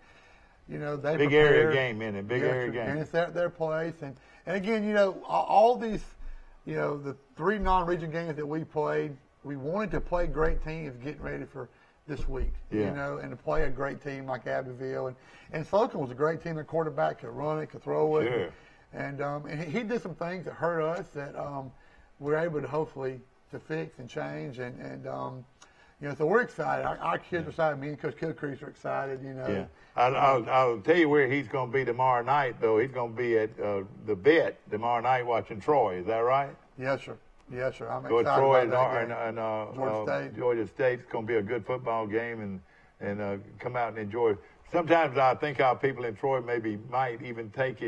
You know, they big prepare. Area game, isn't it? Big area game. And it's their place. And again, you know, all these, you know, the 3 non-region games that we played, we wanted to play great teams getting ready for this week. You know, and to play a great team like Abbeville. And Slocum was a great team. The quarterback could run it, could throw it. Sure. And he did some things that hurt us that we're able to hopefully to fix and change. And you know, so we're excited. Our kids are excited. Me and Coach Kilcrease are excited, you know. Yeah. I'll tell you where he's going to be tomorrow night, though. He's going to be at the Bet tomorrow night watching Troy. Is that right? Yes, sir. Yes, sir. I'm excited Troy about that game. Georgia State's going to be a good football game and come out and enjoy it. Sometimes I think our people in Troy might even take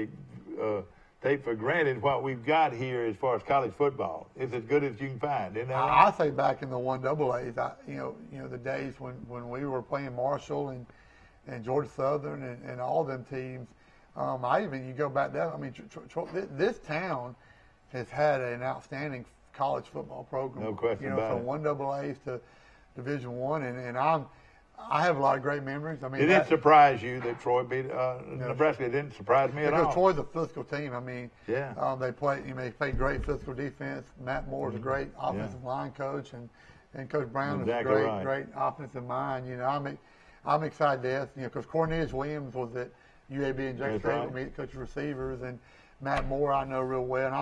take for granted what we've got here as far as college football. It's as good as you can find, isn't that right? I say back in the 1AAs, you know the days when we were playing Marshall and Georgia Southern and all them teams. You go back there. I mean, this town has had an outstanding college football program. No question about it. From 1AAs to Division I, and I have a lot of great memories. I mean, it didn't surprise you that Troy beat Nebraska. It didn't surprise me at all. Because Troy's a physical team. I mean, yeah. They play great physical defense. Matt Moore's a great offensive line coach, and Coach Brown is a great offensive mind. You know, I'm excited to ask, because Cornelius Williams was at UAB and Jackson State with me, coach receivers, and Matt Moore I know real well, and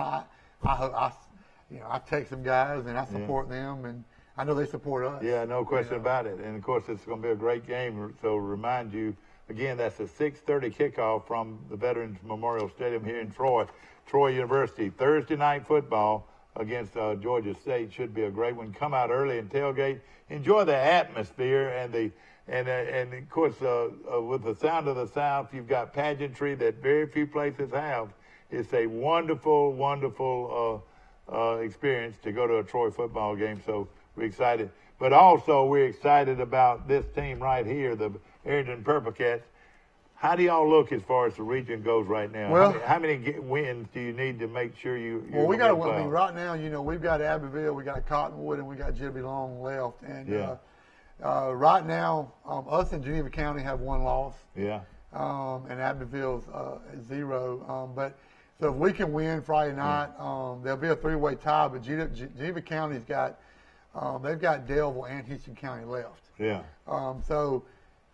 I take some guys and I support them, and I know they support us. Yeah, no question about it. And, of course, it's going to be a great game. So, remind you, again, that's a 6:30 kickoff from the Veterans Memorial Stadium here in Troy. Troy University, Thursday night football against Georgia State. Should be a great one. Come out early and tailgate. Enjoy the atmosphere and of course, with the sound of the South, you've got pageantry that very few places have. It's a wonderful, wonderful experience to go to a Troy football game. So, we're excited. But also, we're excited about this team right here, the Arrington Purple Cats. How do y'all look as far as the region goes right now? Well, how many wins do you need to make sure you're we got to win. I mean, right now, we've got Abbeville, we got Cottonwood, and we got Jibby Long left. And right now, us and Geneva County have one loss. Yeah. And Abbeville's 0. But so if we can win Friday night, there'll be a 3-way tie. But Geneva County's got they've got Delville and Houston County left. Yeah. So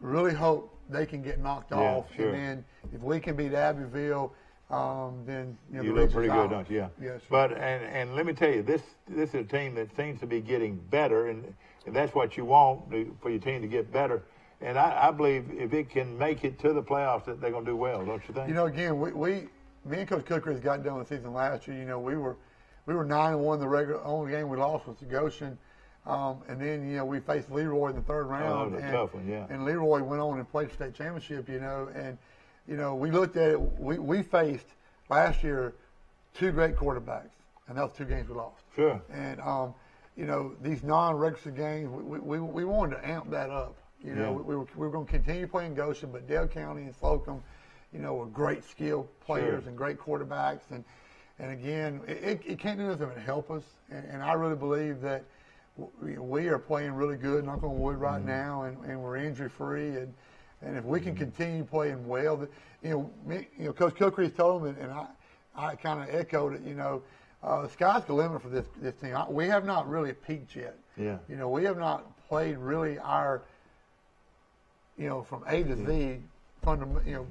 really hope they can get knocked off. Sure. And then if we can beat Abbeville, then you look pretty good, don't you? Yeah. Yes. But and let me tell you, this is a team that seems to be getting better, and that's what you want for your team to get better. And I believe if it can make it to the playoffs, that they're going to do well, don't you think? Again, me and Coach Cookery got done with the season last year. We were 9-1. The only game we lost was to Goshen. And then, we faced Leroy in the third round. Oh, tough one, yeah. And Leroy went on and played state championship, and, we looked at it. We faced last year 2 great quarterbacks, and that was 2 games we lost. Sure. And, these non-regular games, we wanted to amp that up. We were going to continue playing Goshen, but Dale County and Slocum, were great skilled players and great quarterbacks. And again, it can't do nothing but help us. And I really believe that we are playing really good, knock on wood, right now, and we're injury free. And if we can continue playing well, Coach Cookery's told them, and I kind of echoed it. The sky's the limit for this team. We have not really peaked yet. Yeah. We have not played really our, from A to Z,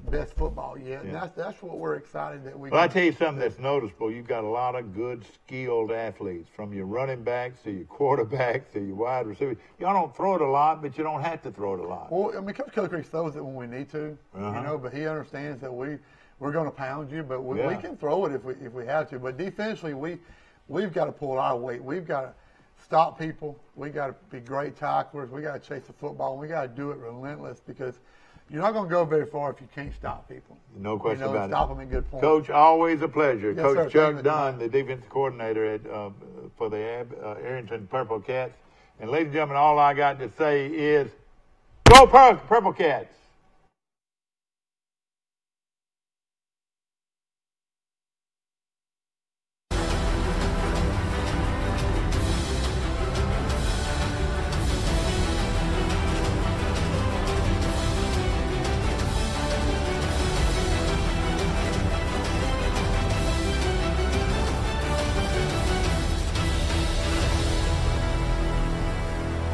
best football yet. Yeah. And that's what we're excited that we. Well, I tell you something that's noticeable. You've got a lot of good, skilled athletes, from your running backs to your quarterbacks to your wide receivers. Y'all don't throw it a lot, but you don't have to throw it a lot. Well, Coach Cookery throws it when we need to, but he understands that we're going to pound you, but we can throw it if we have to. But defensively, we've got to pull our weight. We've got to stop people. We got to be great tacklers. We got to chase the football. And we got to do it relentless, because you're not going to go very far if you can't stop people. No question about it. Stop them in good points. Coach, always a pleasure. Yes, Coach sir. Chuck Dunn, the defensive coordinator for the Arrington Purple Cats. And ladies and gentlemen, all I got to say is, go Purple Cats!